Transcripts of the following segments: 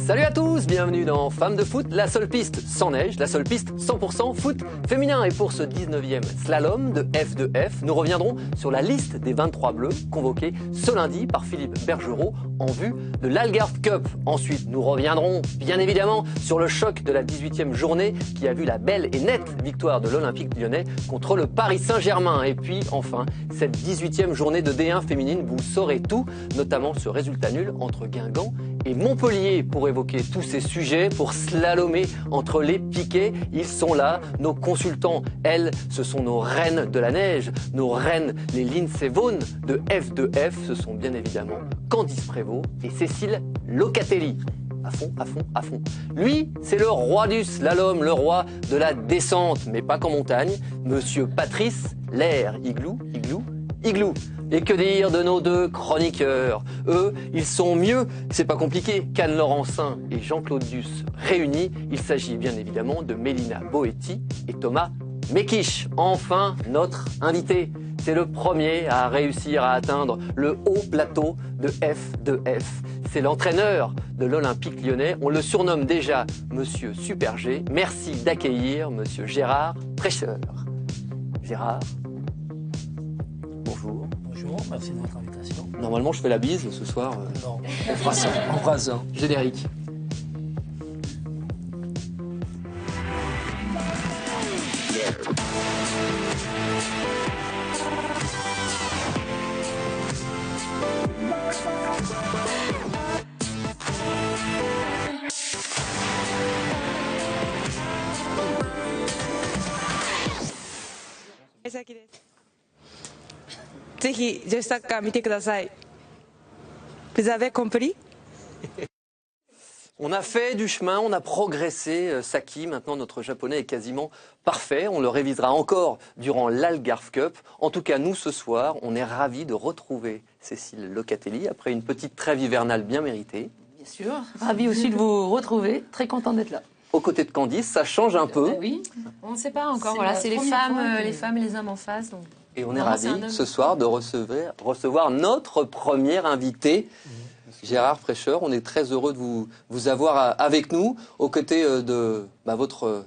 Salut à tous, bienvenue dans Femmes de foot, la seule piste sans neige, la seule piste 100% foot féminin. Et pour ce 19e slalom de F2F, nous reviendrons sur la liste des 23 bleus convoqués ce lundi par Philippe Bergerot en vue de l'Algarve Cup. Ensuite, nous reviendrons bien évidemment sur le choc de la 18e journée qui a vu la belle et nette victoire de l'Olympique lyonnais contre le Paris Saint-Germain. Et puis enfin, cette 18e journée de D1 féminine, vous saurez tout, notamment ce résultat nul entre Guingamp et Montpellier. Pour évoquer tous ces sujets, pour slalomer entre les piquets, ils sont là, nos consultants. Elles, ce sont nos reines de la neige, nos reines, les Lindsey Vonn de F2F. Ce sont bien évidemment Candice Prévost et Cécile Locatelli. À fond, à fond, à fond. Lui, c'est le roi du slalom, le roi de la descente, mais pas qu'en montagne. Monsieur Patrice Lair, igloo, igloo, igloo. Et que dire de nos deux chroniqueurs? Eux, ils sont mieux, c'est pas compliqué, qu'Anne Laurencin et Jean-Claude Duss réunis. Il s'agit bien évidemment de Mélina Boetti et Thomas Mekich. Enfin, notre invité. C'est le premier à réussir à atteindre le haut plateau de F2F. C'est l'entraîneur de l'Olympique lyonnais. On le surnomme déjà Monsieur Super G. Merci d'accueillir Monsieur Gérard Prêcheur. Gérard, bonjour. Bonjour, merci de votre invitation. Normalement, je fais la bise ce soir. Non, on fera ça. On fera ça. Générique. Vous avez compris? On a fait du chemin, on a progressé. Saki, maintenant notre japonais est quasiment parfait. On le révisera encore durant l'Algarve Cup. En tout cas, nous ce soir, on est ravis de retrouver Cécile Locatelli après une petite trêve hivernale bien méritée. Bien sûr, ravi aussi de vous retrouver, très content d'être là. Aux côtés de Candice, ça change un peu. Oui, on ne sait pas encore. Voilà, c'est les femmes et les hommes en face. Donc. Et on est ravis ce soir de recevoir notre premier invité, Gérard Prêcheur. On est très heureux de vous avoir avec nous, aux côtés de votre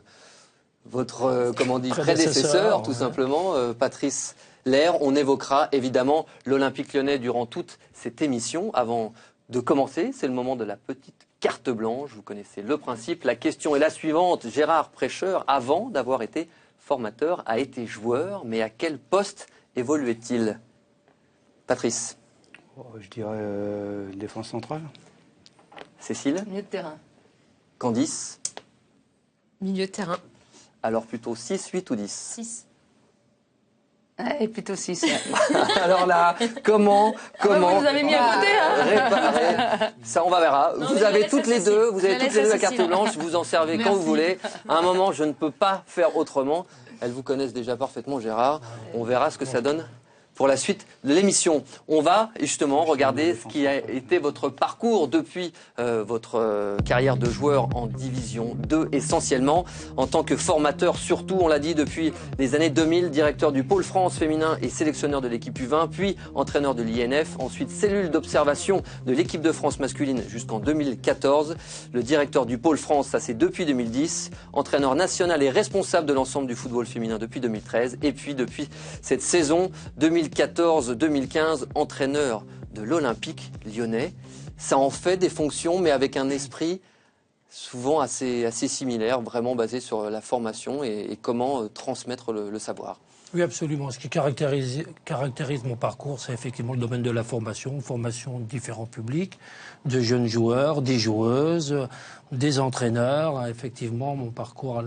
prédécesseur, tout simplement, Patrice Lair. On évoquera évidemment l'Olympique lyonnais durant toute cette émission. Avant de commencer, c'est le moment de la petite carte blanche. Vous connaissez le principe. La question est la suivante. Gérard Prêcheur, avant d'avoir été formateur, a été joueur, mais à quel poste évoluait-il? Patrice. Je dirais défense centrale. Cécile. Milieu de terrain. Candice. Milieu de terrain. Alors plutôt 6, 8 ou 10? 6. Et plutôt 6. Alors là, comment vous nous avez mis à côté, hein. réparer ça, on va verra. Non, vous avez toutes les deux, la carte Cécile. blanche, vous en servez quand vous voulez. À un moment, je ne peux pas faire autrement. Elles vous connaissent déjà parfaitement, Gérard. On verra ce que ça donne pour la suite de l'émission. On va justement regarder ce qui a été votre parcours depuis votre carrière de joueur en Division 2 essentiellement, en tant que formateur surtout, on l'a dit, depuis les années 2000, directeur du pôle France féminin et sélectionneur de l'équipe U20, puis entraîneur de l'INF, ensuite cellule d'observation de l'équipe de France masculine jusqu'en 2014, le directeur du pôle France, ça c'est depuis 2010, entraîneur national et responsable de l'ensemble du football féminin depuis 2013, et puis depuis cette saison 2014-2015, entraîneur de l'Olympique lyonnais. Ça en fait des fonctions, mais avec un esprit souvent assez similaire, vraiment basé sur la formation et comment transmettre le savoir. Oui, absolument. Ce qui caractérise mon parcours, c'est effectivement le domaine de la formation de différents publics, de jeunes joueurs, des joueuses, des entraîneurs. Effectivement, mon parcours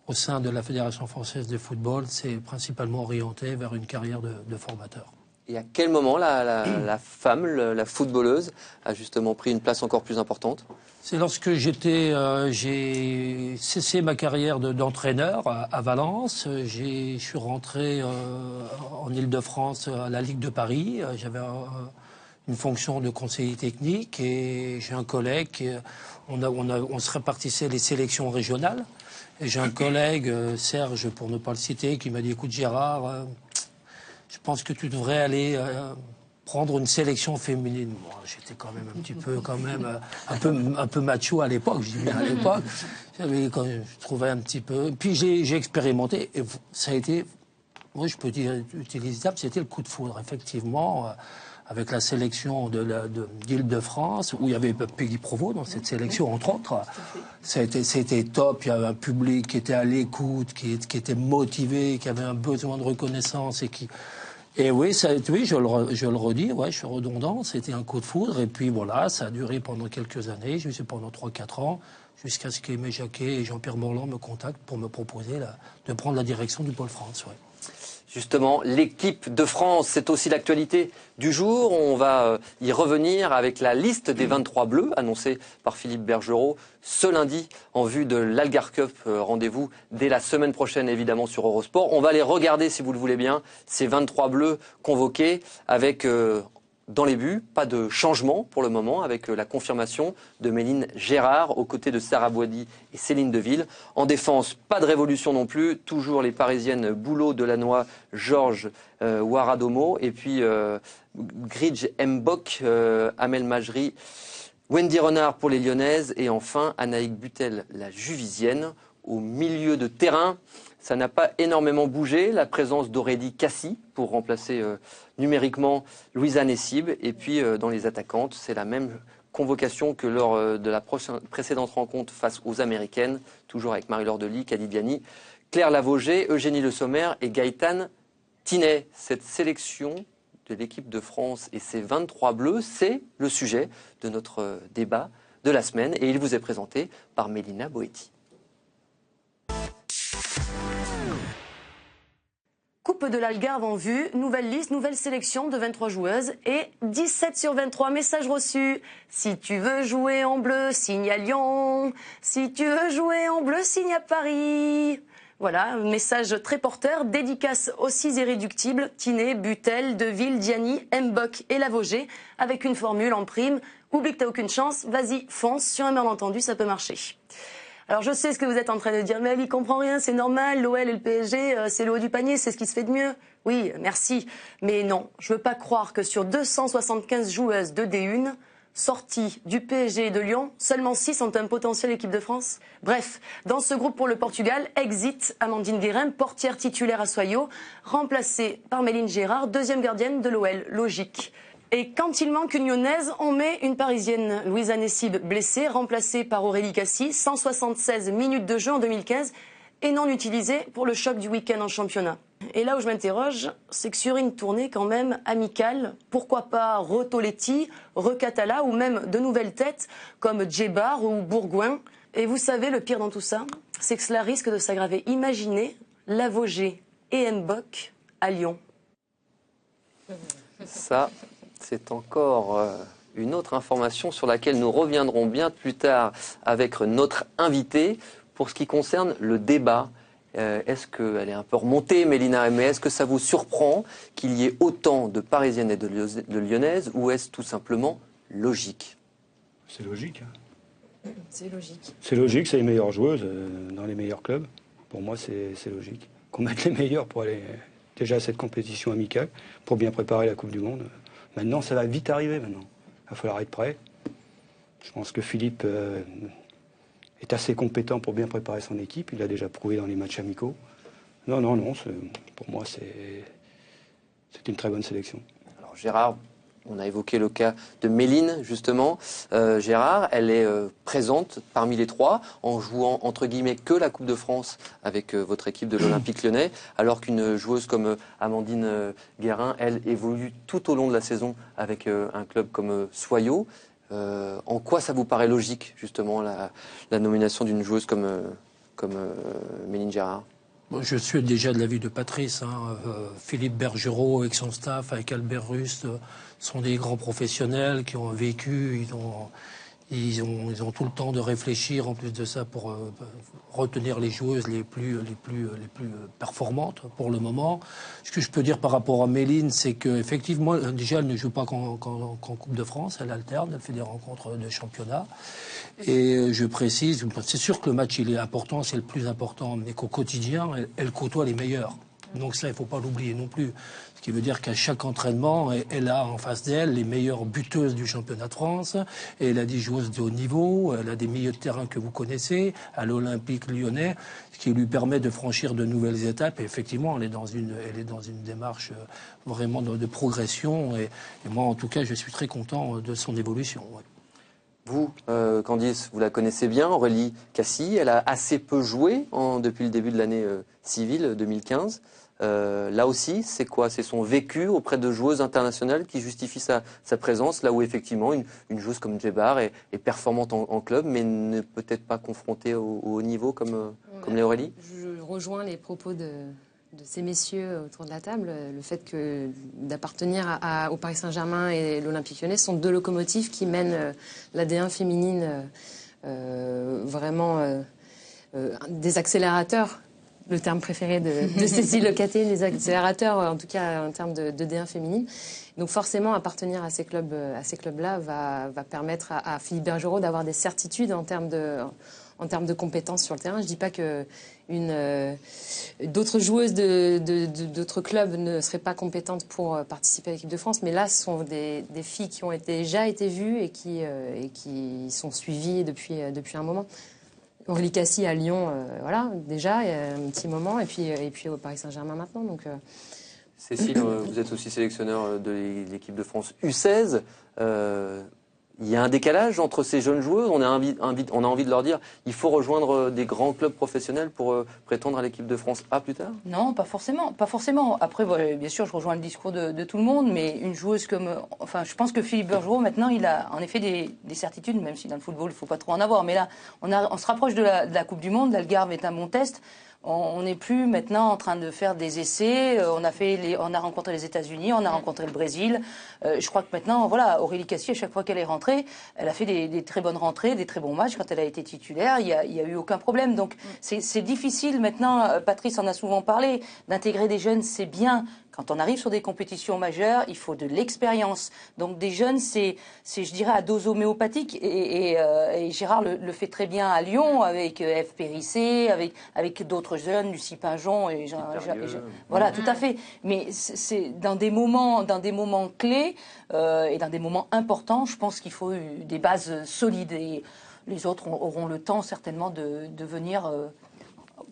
au sein de la Fédération française de football, c'est principalement orienté vers une carrière de formateur. Et à quel moment la femme, la footballeuse, a justement pris une place encore plus importante? C'est lorsque j'ai cessé ma carrière d'entraîneur à Valence. Je suis rentré en Île-de-France à la Ligue de Paris. J'avais une fonction de conseiller technique et j'ai un collègue, on se répartissait les sélections régionales. Et j'ai un collègue, Serge, pour ne pas le citer, qui m'a dit « Écoute Gérard, je pense que tu devrais aller prendre une sélection féminine. Bon, j'étais quand même un petit peu, un peu macho à l'époque. Je dis bien à l'époque. Je trouvais un petit peu. Puis j'ai expérimenté. Et ça a été, moi je peux dire utilisable. C'était le coup de foudre, effectivement. Avec la sélection d'Île-de-France, où il y avait Peggy Provost dans cette sélection, entre autres. C'était top. Il y avait un public qui était à l'écoute, qui était motivé, qui avait un besoin de reconnaissance et oui, je le redis, ouais, je suis redondant, c'était un coup de foudre. Et puis voilà, ça a duré pendant quelques années, je sais pendant 3-4 ans, jusqu'à ce qu'Aimé Jacquet et Jean-Pierre Morland me contactent pour me proposer de prendre la direction du Pôle France. Ouais. Justement, l'équipe de France, c'est aussi l'actualité du jour. On va y revenir avec la liste des 23 bleus annoncée par Philippe Bergerot ce lundi en vue de l'Algar Cup. Rendez-vous dès la semaine prochaine, évidemment, sur Eurosport. On va les regarder, si vous le voulez bien, ces 23 bleus convoqués avec... dans les buts, pas de changement pour le moment, avec la confirmation de Méline Gérard aux côtés de Sarah Boidi et Céline Deville. En défense, pas de révolution non plus, toujours les Parisiennes Boulot, Delannoy, Georges, Waradomo, et puis Gridge Mbok, Amel Majri, Wendy Renard pour les Lyonnaises, et enfin Anaïk Butel, la Juvisienne. Au milieu de terrain, ça n'a pas énormément bougé, la présence d'Aurélie Cassis pour remplacer numériquement Louisa Nessib. Et puis dans les attaquantes, c'est la même convocation que lors de la précédente rencontre face aux Américaines, toujours avec Marie-Laure Delis, Kadi Diani, Claire Lavogé, Eugénie Le Sommer et Gaëtane Tinet. Cette sélection de l'équipe de France et ses 23 bleus, c'est le sujet de notre débat de la semaine et il vous est présenté par Mélina Boetti. Coupe de l'Algarve en vue, nouvelle liste, nouvelle sélection de 23 joueuses et 17 sur 23 messages reçus. Si tu veux jouer en bleu, signe à Lyon. Si tu veux jouer en bleu, signe à Paris. Voilà, un message très porteur, dédicace aux 6 irréductibles, Tinet, Butel, Deville, Diani, Mbok et Lavogé, avec une formule en prime. Oublie que t'as aucune chance, vas-y, fonce, sur un malentendu, ça peut marcher. Alors je sais ce que vous êtes en train de dire, mais elle y comprend rien, c'est normal, l'OL et le PSG, c'est le haut du panier, c'est ce qui se fait de mieux. Oui, merci, mais non, je veux pas croire que sur 275 joueuses de D1, sorties du PSG et de Lyon, seulement 6 ont un potentiel équipe de France. Bref, dans ce groupe pour le Portugal, exit Amandine Guérin, portière titulaire à Soyo, remplacée par Méline Gérard, deuxième gardienne de l'OL, logique. Et quand il manque une lyonnaise, on met une parisienne, Louisa Nessib, blessée, remplacée par Aurélie Cassis, 176 minutes de jeu en 2015 et non utilisée pour le choc du week-end en championnat. Et là où je m'interroge, c'est que sur une tournée quand même amicale, pourquoi pas Retoletti, Recatala ou même de nouvelles têtes comme Djebar ou Bourgoin. Et vous savez, le pire dans tout ça, c'est que cela risque de s'aggraver. Imaginez Lavogé et Mbok à Lyon. Ça... c'est encore une autre information sur laquelle nous reviendrons bien plus tard avec notre invité. Pour ce qui concerne le débat, est-ce qu'elle est un peu remontée, Mélina, mais est-ce que ça vous surprend qu'il y ait autant de Parisiennes et de Lyonnaises ou est-ce tout simplement logique ? C'est logique. C'est logique. C'est logique, c'est les meilleures joueuses dans les meilleurs clubs. Pour moi, c'est logique. Qu'on mette les meilleurs pour aller déjà à cette compétition amicale, pour bien préparer la Coupe du Monde. Maintenant, ça va vite arriver maintenant. Il va falloir être prêt. Je pense que Philippe est assez compétent pour bien préparer son équipe. Il l'a déjà prouvé dans les matchs amicaux. Non. Pour moi, c'est une très bonne sélection. Alors Gérard, on a évoqué le cas de Méline, justement. Gérard, elle est présente parmi les trois en jouant, entre guillemets, que la Coupe de France avec votre équipe de l'Olympique Lyonnais, alors qu'une joueuse comme Amandine Guérin, elle évolue tout au long de la saison avec un club comme Soyo. En quoi ça vous paraît logique, justement, la nomination d'une joueuse comme Méline Gérard ? Je suis déjà de l'avis de Patrice. Philippe Bergerot avec son staff, avec Albert Rust, sont des grands professionnels qui ont vécu, ils ont tout le temps de réfléchir en plus de ça pour retenir les joueuses les plus performantes pour le moment. Ce que je peux dire par rapport à Méline, c'est qu'effectivement, déjà, elle ne joue pas qu'en Coupe de France, elle alterne, elle fait des rencontres de championnat. Et je précise, c'est sûr que le match il est important, c'est le plus important, mais qu'au quotidien, elle côtoie les meilleurs. Donc ça, il ne faut pas l'oublier non plus. Ce qui veut dire qu'à chaque entraînement, elle a en face d'elle les meilleures buteuses du championnat de France, et elle a des joueuses de haut niveau, elle a des milieux de terrain que vous connaissez, à l'Olympique lyonnais, ce qui lui permet de franchir de nouvelles étapes. Et effectivement, elle est dans une démarche vraiment de progression. Et moi, en tout cas, je suis très content de son évolution. Ouais. Vous, Candice, vous la connaissez bien, Aurélie Cassis. Elle a assez peu joué depuis le début de l'année civile 2015. Là aussi, c'est quoi? C'est son vécu auprès de joueuses internationales qui justifie sa présence, là où effectivement une joueuse comme Djebar est performante en club, mais ne peut-être pas confrontée au haut niveau comme les Aurélie. Je rejoins les propos de ces messieurs autour de la table. Le fait que d'appartenir au Paris Saint-Germain et l'Olympique Lyonnais sont deux locomotives qui mènent la D1 féminine vraiment des accélérateurs. Le terme préféré de Cécile Lecaté, les accélérateurs, en tout cas en termes de D1 féminine. Donc forcément, appartenir à ces clubs-là va permettre à Philippe Bergerot d'avoir des certitudes en termes de compétences sur le terrain. Je ne dis pas que d'autres joueuses d'autres clubs ne seraient pas compétentes pour participer à l'équipe de France, mais là, ce sont des filles qui ont déjà été vues et qui sont suivies depuis un moment. Aurélie Cassis à Lyon, voilà, déjà, il y a un petit moment, et puis au Paris Saint-Germain maintenant. Donc, Cécile, vous êtes aussi sélectionneur de l'équipe de France U16. Il y a un décalage entre ces jeunes joueuses. On a envie de leur dire il faut rejoindre des grands clubs professionnels pour prétendre à l'équipe de France A plus tard. Non, pas forcément. Pas forcément. Après, bien sûr, je rejoins le discours de tout le monde, mais une joueuse comme... Enfin, je pense que Philippe Bergerot, maintenant, il a en effet des certitudes, même si dans le football, il ne faut pas trop en avoir. Mais là, on se rapproche de la Coupe du Monde. L'Algarve est un bon test. On n'est plus maintenant en train de faire des essais. On a rencontré les États-Unis, on a rencontré le Brésil. Je crois que maintenant, voilà, Aurélie Cassis, à chaque fois qu'elle est rentrée, elle a fait des très bonnes rentrées, des très bons matchs. Quand elle a été titulaire, il y a eu aucun problème. Donc c'est difficile maintenant. Patrice en a souvent parlé. D'intégrer des jeunes, c'est bien. Quand on arrive sur des compétitions majeures, il faut de l'expérience. Donc des jeunes, c'est je dirais, à dose homéopathique. Et Gérard le fait très bien à Lyon, avec F. Périssé, avec d'autres jeunes, Lucie Pinjon. Voilà, tout à fait. Mais c'est dans des moments clés et dans des moments importants, je pense qu'il faut des bases solides. Et les autres auront le temps certainement de venir...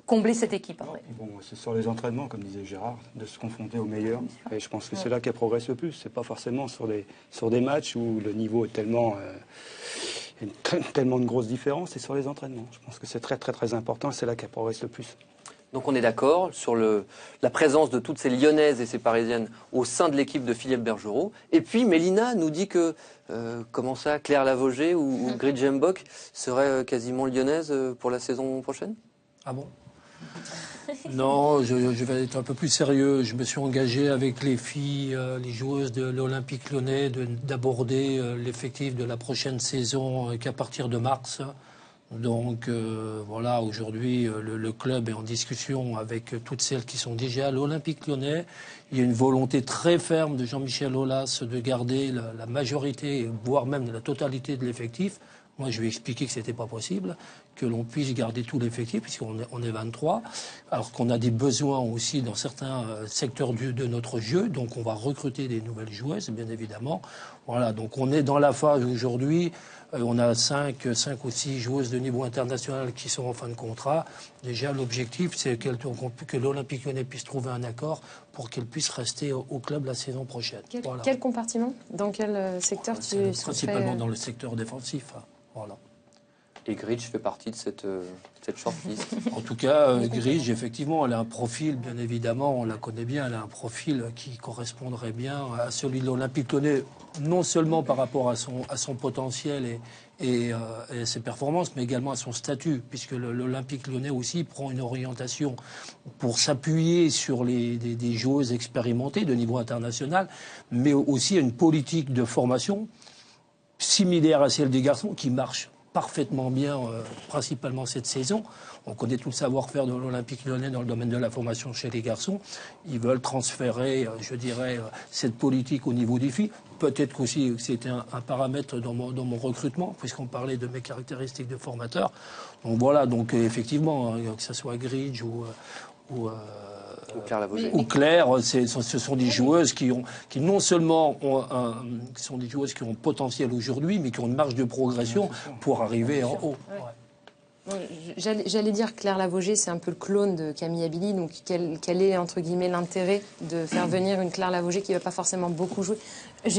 combler cette équipe. Après. Bon, c'est sur les entraînements, comme disait Gérard, de se confronter aux meilleurs. Et je pense que c'est là qu'elle progresse le plus. C'est pas forcément sur des matchs où le niveau est tellement de grosses différences. C'est sur les entraînements. Je pense que c'est très très très important. C'est là qu'elle progresse le plus. Donc on est d'accord sur la présence de toutes ces Lyonnaises et ces Parisiennes au sein de l'équipe de Philippe Bergerot. Et puis Mélina nous dit que, comment ça, Claire Lavogé ou Grit Jembok seraient quasiment lyonnaises pour la saison prochaine? Ah bon? Non, je vais être un peu plus sérieux. Je me suis engagé avec les filles, les joueuses de l'Olympique Lyonnais, d'aborder l'effectif de la prochaine saison qu'à partir de mars. Donc voilà, aujourd'hui, le club est en discussion avec toutes celles qui sont déjà à l'Olympique Lyonnais. Il y a une volonté très ferme de Jean-Michel Aulas de garder la majorité, voire même la totalité de l'effectif. Moi, je lui ai expliqué que ce n'était pas possible, que l'on puisse garder tout l'effectif, puisqu'on est 23, alors qu'on a des besoins aussi dans certains secteurs de notre jeu. Donc, on va recruter des nouvelles joueuses, bien évidemment. Voilà, donc on est dans la phase aujourd'hui. On a 5 ou 6 joueuses de niveau international qui sont en fin de contrat. Déjà, l'objectif, c'est que l'Olympique Lyonnais puisse trouver un accord pour qu'elle puisse rester au club la saison prochaine. Voilà. Quel compartiment? Dans quel secteur principalement dans le secteur défensif. Voilà. Et Gridge fait partie de cette shortlist. En tout cas, Gridge, effectivement, elle a un profil, bien évidemment, on la connaît bien, elle a un profil qui correspondrait bien à celui de l'Olympique Lyonnais, non seulement par rapport à son potentiel et ses performances, mais également à son statut, puisque l'Olympique Lyonnais aussi prend une orientation pour s'appuyer sur des joueuses expérimentées de niveau international, mais aussi une politique de formation similaire à celle des garçons qui marche parfaitement bien, principalement cette saison. On connaît tout le savoir-faire de l'Olympique Lyonnais dans le domaine de la formation chez les garçons. Ils veulent transférer, je dirais, cette politique au niveau des filles. Peut-être qu'aussi c'était un paramètre dans mon recrutement, puisqu'on parlait de mes caractéristiques de formateur. Donc voilà, donc effectivement, que ce soit Gridge Claire Lavogé. Ou Claire, ce sont des joueuses qui non seulement sont des joueuses qui ont potentiel aujourd'hui, mais qui ont une marge de progression pour arriver en haut. J'allais dire Claire Lavogé, c'est un peu le clone de Camille Abili, donc quel est entre guillemets l'intérêt de faire venir une Claire Lavogé qui va pas forcément beaucoup jouer?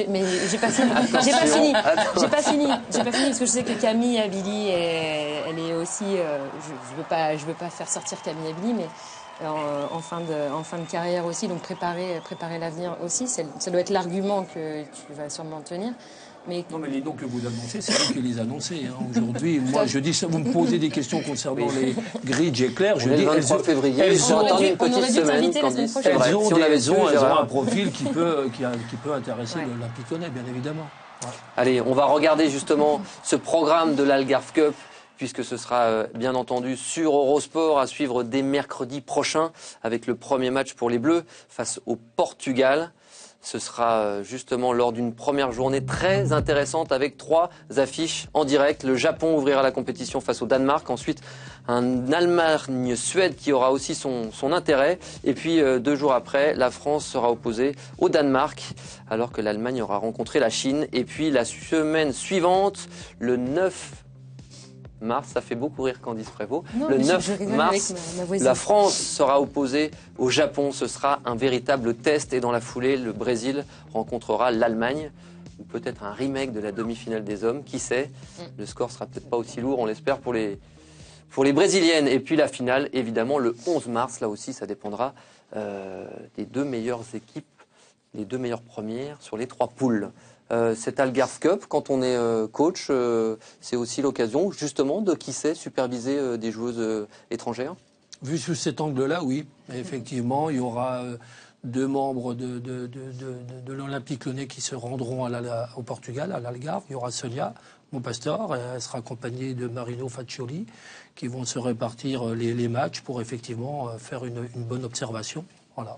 Mais j'ai pas fini. J'ai pas fini parce que je sais que Camille Abili, elle est aussi. Je veux pas faire sortir Camille Abili, mais en fin de carrière aussi, donc préparer l'avenir aussi. Ça doit être l'argument que tu vas sûrement tenir. Mais... Non, mais les noms que vous annoncez, c'est vous qui les annoncez. Aujourd'hui, moi, je dis ça. Vous me posez des questions concernant les grilles éclair. Je dis, le 23 février, elles ont une petite semaine. Elles ont un profil qui peut intéresser l'Olympique Lyonnais, bien évidemment. Ouais. Allez, on va regarder justement ce programme de l'Algarve Cup, puisque ce sera bien entendu sur Eurosport à suivre dès mercredi prochain avec le premier match pour les Bleus face au Portugal. Ce sera justement lors d'une première journée très intéressante avec 3 affiches en direct. Le Japon ouvrira la compétition face au Danemark. Ensuite, un Allemagne-Suède qui aura aussi son intérêt. Et puis, 2 jours après, la France sera opposée au Danemark, alors que l'Allemagne aura rencontré la Chine. Et puis, la semaine suivante, le 9 mars, ça fait beaucoup rire Candice Prévost. Le 9 mars, la France sera opposée au Japon. Ce sera un véritable test et dans la foulée, le Brésil rencontrera l'Allemagne ou peut-être un remake de la demi-finale des hommes. Qui sait? Le score sera peut-être pas aussi lourd, on l'espère, pour les Brésiliennes. Et puis la finale, évidemment, le 11 mars. Là aussi, ça dépendra des 2 meilleures équipes, les 2 meilleures premières sur les 3 poules. Cet Algarve Cup, quand on est coach, c'est aussi l'occasion justement de, qui sait, superviser des joueuses étrangères? Vu sous cet angle-là, oui. Effectivement, il y aura 2 membres de l'Olympique Lyonnais qui se rendront au Portugal, à l'Algarve. Il y aura Sonia Monpastor, elle sera accompagnée de Marino Faccioli, qui vont se répartir les matchs pour effectivement faire une bonne observation. Voilà.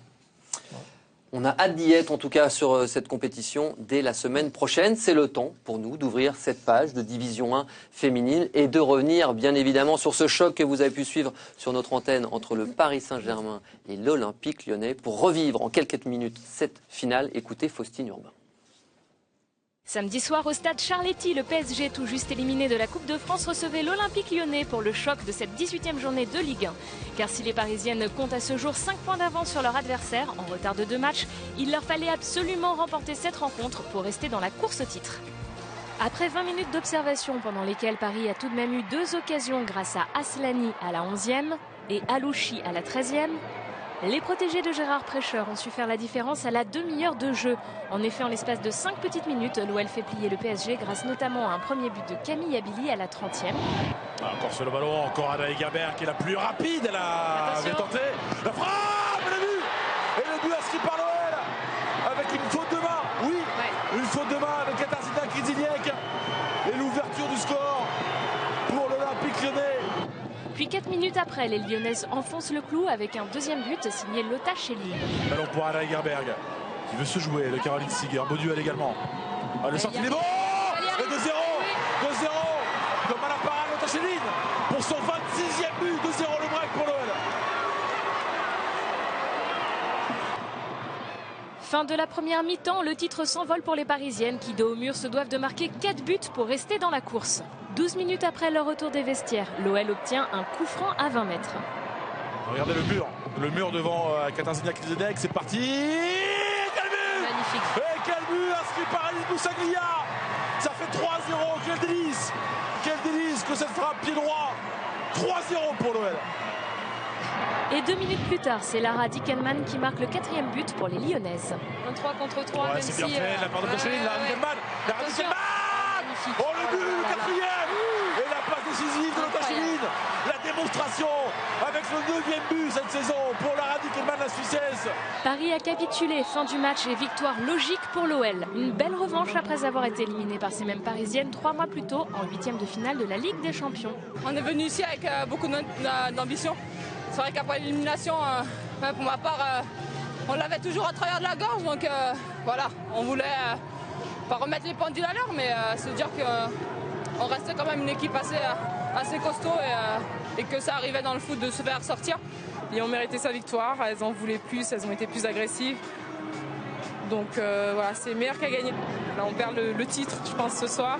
On a hâte d'y être, en tout cas, sur cette compétition dès la semaine prochaine. C'est le temps pour nous d'ouvrir cette page de Division 1 féminine et de revenir, bien évidemment, sur ce choc que vous avez pu suivre sur notre antenne entre le Paris Saint-Germain et l'Olympique Lyonnais. Pour revivre en quelques minutes cette finale, écoutez Faustine Urbain. Samedi soir au stade Charletti, le PSG, tout juste éliminé de la Coupe de France, recevait l'Olympique Lyonnais pour le choc de cette 18e journée de Ligue 1. Car si les Parisiennes comptent à ce jour 5 points d'avance sur leur adversaire, en retard de 2 matchs, il leur fallait absolument remporter cette rencontre pour rester dans la course au titre. Après 20 minutes d'observation pendant lesquelles Paris a tout de même eu 2 occasions grâce à Aslani à la 11e et Alouchi à la 13e, les protégés de Gérard Prêcheur ont su faire la différence à la demi-heure de jeu. En effet, en l'espace de 5 petites minutes, l'OL fait plier le PSG grâce notamment à un premier but de Camille Abili à la 30e. Encore sur le ballon, encore Anaïs Gabert qui est la plus rapide, elle avait tenté. La frappe, le but! Et le but inscrit par l'OL avec une faute de main. Oui, une faute de main avec Katarzyna Grzyniec. Et l'ouverture du score pour l'Olympique Lyonnais. Puis 4 minutes après, les Lyonnaises enfoncent le clou avec un deuxième but signé Lotta Schelling. Ballon pour Anaïs Gerberg qui veut se jouer, le Caroline Seeger. Beau duel également. Le sortie des bons. Et 2-0. 2-0. Comme à la parade, Lotta Schelling pour son 26e but. 2-0 le break pour l'OL. Fin de la première mi-temps, le titre s'envole pour les Parisiennes qui, dos au mur, se doivent de marquer 4 buts pour rester dans la course. 12 minutes après leur retour des vestiaires, l'OL obtient un coup franc à 20 mètres. Regardez le mur devant Katarzyna Grzyniec, c'est parti. Quel but! Magnifique. Et quel but inscrit par Alice Boussaglia. Ça fait 3-0, quel délice que cette frappe pied droit. 3-0 pour l'OL. Et 2 minutes plus tard, c'est Lara Dickelman qui marque le 4e but pour les Lyonnaises. 23 contre 3, ouais, c'est bien fait, la part de Cochelin, Lara Dickelman. Oh le but, le 4e. Et la passe décisive de Lotta Schelling. La démonstration avec le 9e but cette saison pour Lara Dickelman, la Suissesse. Paris a capitulé, fin du match et victoire logique pour l'OL. Une belle revanche après avoir été éliminé par ces mêmes Parisiennes 3 mois plus tôt en 8e de finale de la Ligue des Champions. On est venu ici avec beaucoup d'ambition. C'est vrai qu'après l'élimination, pour ma part, on l'avait toujours à travers de la gorge. Donc voilà, on voulait pas remettre les pendules à l'heure, mais se dire qu'on restait quand même une équipe assez costaud et que ça arrivait dans le foot de se faire sortir. Lyon méritait sa victoire, elles en voulaient plus, elles ont été plus agressives. Donc voilà, c'est meilleur qu'à gagner. Là, on perd le titre, je pense, ce soir.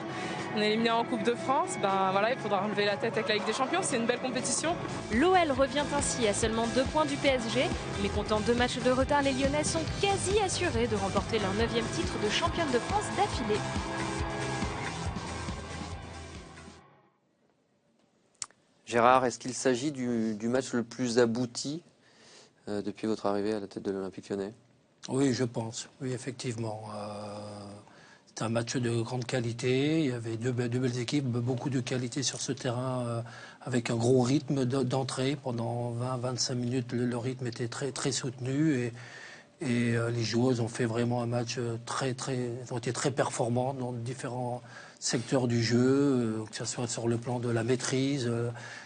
On est éliminé en Coupe de France. Ben voilà, il faudra relever la tête avec la Ligue des Champions. C'est une belle compétition. L'OL revient ainsi à seulement 2 points du PSG. Mais comptant 2 matchs de retard, les Lyonnais sont quasi assurés de remporter leur 9e titre de championne de France d'affilée. Gérard, est-ce qu'il s'agit du match le plus abouti depuis votre arrivée à la tête de l'Olympique Lyonnais? Oui, je pense. Oui, effectivement. C'était un match de grande qualité. Il y avait deux belles équipes, beaucoup de qualité sur ce terrain, avec un gros rythme d'entrée. Pendant 20-25 minutes, le rythme était très, très soutenu. Et les joueuses ont fait vraiment un match ont été très performants dans différents secteurs du jeu, que ce soit sur le plan de la maîtrise,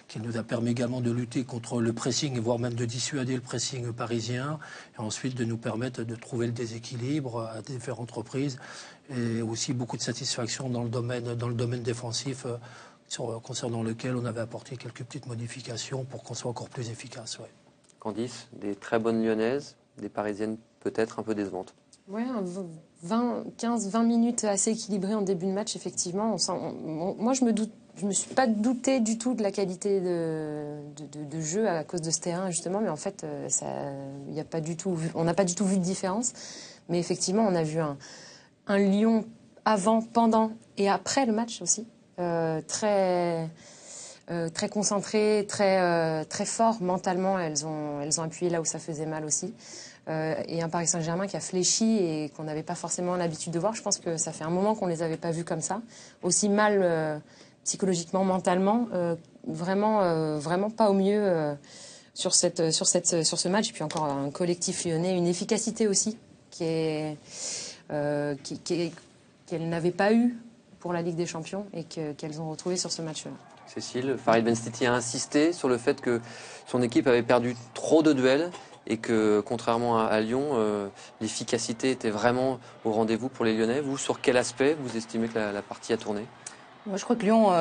qui nous a permis également de lutter contre le pressing, voire même de dissuader le pressing parisien, et ensuite de nous permettre de trouver le déséquilibre à différentes reprises, et aussi beaucoup de satisfaction dans le domaine défensif, concernant lequel on avait apporté quelques petites modifications pour qu'on soit encore plus efficace. Ouais. Candice, des très bonnes Lyonnaises, des Parisiennes peut-être un peu décevantes. Oui, 15-20 minutes assez équilibrées en début de match, effectivement. Moi, je me suis pas douté du tout de la qualité de jeu à cause de ce terrain, justement. Mais en fait, on n'a pas du tout vu de différence. Mais effectivement, on a vu un Lyon avant, pendant et après le match aussi. Très concentré, très fort. Mentalement, elles ont appuyé là où ça faisait mal aussi. Et un Paris Saint-Germain qui a fléchi et qu'on n'avait pas forcément l'habitude de voir. Je pense que ça fait un moment qu'on les avait pas vus comme ça, aussi mal psychologiquement, mentalement, vraiment pas au mieux sur ce match. Et puis encore un collectif lyonnais, une efficacité aussi qu'elle n'avait pas eu pour la Ligue des Champions et qu'elles ont retrouvé sur ce match-là. Cécile, Farid Benstiti a insisté sur le fait que son équipe avait perdu trop de duels et que, contrairement à Lyon, l'efficacité était vraiment au rendez-vous pour les Lyonnais. Vous, sur quel aspect vous estimez que la partie a tourné? Moi, je crois que Lyon,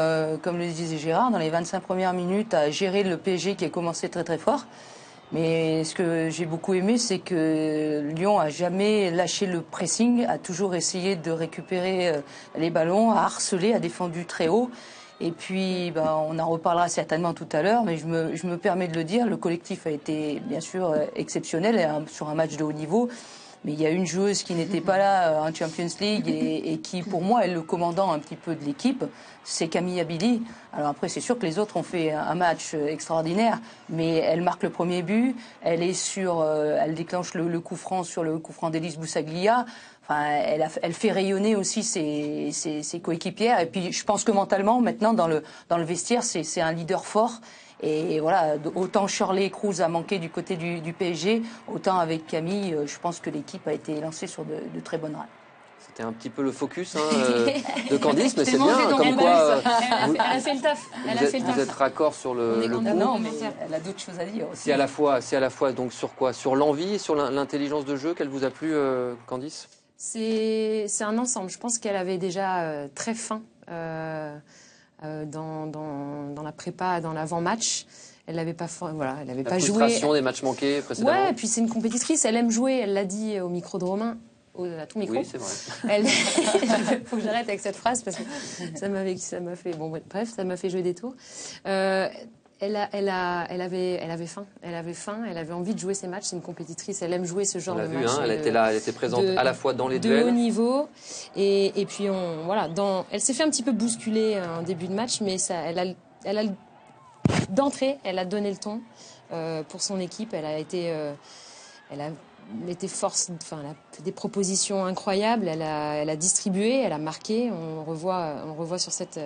comme le disait Gérard, dans les 25 premières minutes, a géré le PSG qui a commencé très très fort. Mais ce que j'ai beaucoup aimé, c'est que Lyon a jamais lâché le pressing, a toujours essayé de récupérer les ballons, a harcelé, a défendu très haut. Et puis, on en reparlera certainement tout à l'heure, mais je me permets de le dire, le collectif a été bien sûr exceptionnel sur un match de haut niveau. Mais il y a une joueuse qui n'était pas là en Champions League et qui, pour moi, est le commandant un petit peu de l'équipe, c'est Camille Abili. Alors après, c'est sûr que les autres ont fait un match extraordinaire, mais elle marque le premier but, elle déclenche le coup franc sur le coup franc d'Elise Boussaglia. Enfin, elle fait rayonner aussi ses coéquipières. Et puis, je pense que mentalement, maintenant, dans le vestiaire, c'est un leader fort. Et voilà, autant Shirley Cruz a manqué du côté du PSG, autant avec Camille, je pense que l'équipe a été lancée sur de très bonnes rails. C'était un petit peu le focus de Candice, mais c'est bien, comme quoi... Elle a fait le taf. Vous êtes raccord sur le coup. Non, mais elle a d'autres choses à dire aussi. C'est à la fois donc sur quoi? Sur l'envie et sur l'intelligence de jeu qu'elle vous a plu, Candice? C'est un ensemble. Je pense qu'elle avait déjà très faim dans la prépa, dans l'avant-match. Elle n'avait pas, elle n'avait pas joué. La frustration des matchs manqués précédemment. Ouais, et puis c'est une compétitrice. Elle aime jouer. Elle l'a dit au micro de Romain, à ton micro. Oui, c'est vrai. Il faut que j'arrête avec cette phrase parce que ça m'a fait. Bon, bref, ça m'a fait jouer des tours. Elle avait faim. Elle avait envie de jouer ses matchs. C'est une compétitrice. Elle aime jouer ce genre de match. On l'a vu, elle était là, elle était présente à la fois dans les duels. De haut niveau. Et puis, elle s'est fait un petit peu bousculer en début de match, mais d'entrée, elle a donné le ton pour son équipe. Elle a été force. Enfin, elle a fait des propositions incroyables. Elle a distribué, elle a marqué. On revoit sur cette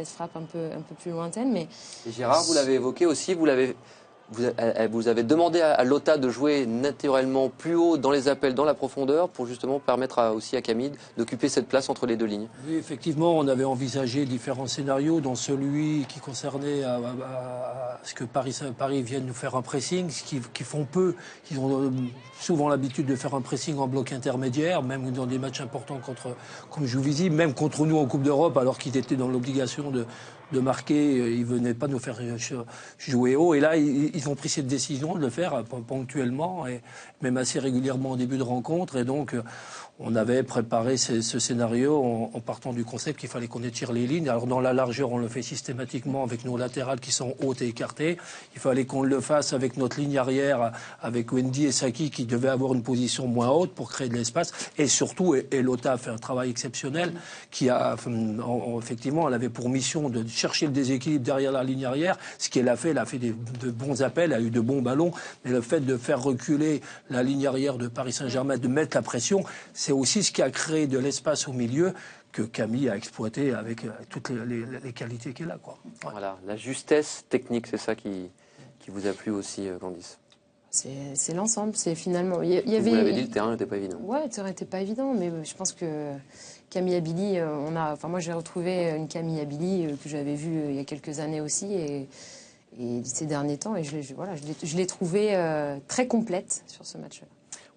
frappe un peu plus lointaine. Mais et Gérard, vous l'avez évoqué aussi. Vous avez demandé à Lotta de jouer naturellement plus haut dans les appels, dans la profondeur, pour justement permettre aussi à Camille d'occuper cette place entre les deux lignes. Oui, effectivement, on avait envisagé différents scénarios, dont celui qui concernait ce que Paris vienne nous faire un pressing, ce qu'ils font peu. Ils ont souvent l'habitude de faire un pressing en bloc intermédiaire, même dans des matchs importants comme Juvisy, même contre nous en Coupe d'Europe, alors qu'ils étaient dans l'obligation de marquer, ils ne venaient pas nous faire jouer haut. Et là, ils ont pris cette décision de le faire ponctuellement et même assez régulièrement au début de rencontre. Et donc, on avait préparé ce scénario en partant du concept qu'il fallait qu'on étire les lignes. Alors, dans la largeur, on le fait systématiquement avec nos latérales qui sont hautes et écartées. Il fallait qu'on le fasse avec notre ligne arrière, avec Wendy et Saki qui devaient avoir une position moins haute pour créer de l'espace. Et surtout, et Lota a fait un travail exceptionnel qui a, effectivement, elle avait pour mission de chercher le déséquilibre derrière la ligne arrière. Ce qu'elle a fait de bons appels, elle a eu de bons ballons. Mais le fait de faire reculer la ligne arrière de Paris Saint-Germain, de mettre la pression, c'est aussi ce qui a créé de l'espace au milieu que Camille a exploité avec toutes les qualités qu'elle a, quoi. Ouais. Voilà, la justesse technique, c'est ça qui vous a plu aussi, Candice. C'est l'ensemble, c'est finalement... Vous l'avez dit, le terrain n'était pas évident. Ouais, le terrain n'était pas évident, mais je pense que Camille Abili, moi j'ai retrouvé une Camille Abili que j'avais vue il y a quelques années aussi, et ces derniers temps, et je l'ai trouvée très complète sur ce match-là.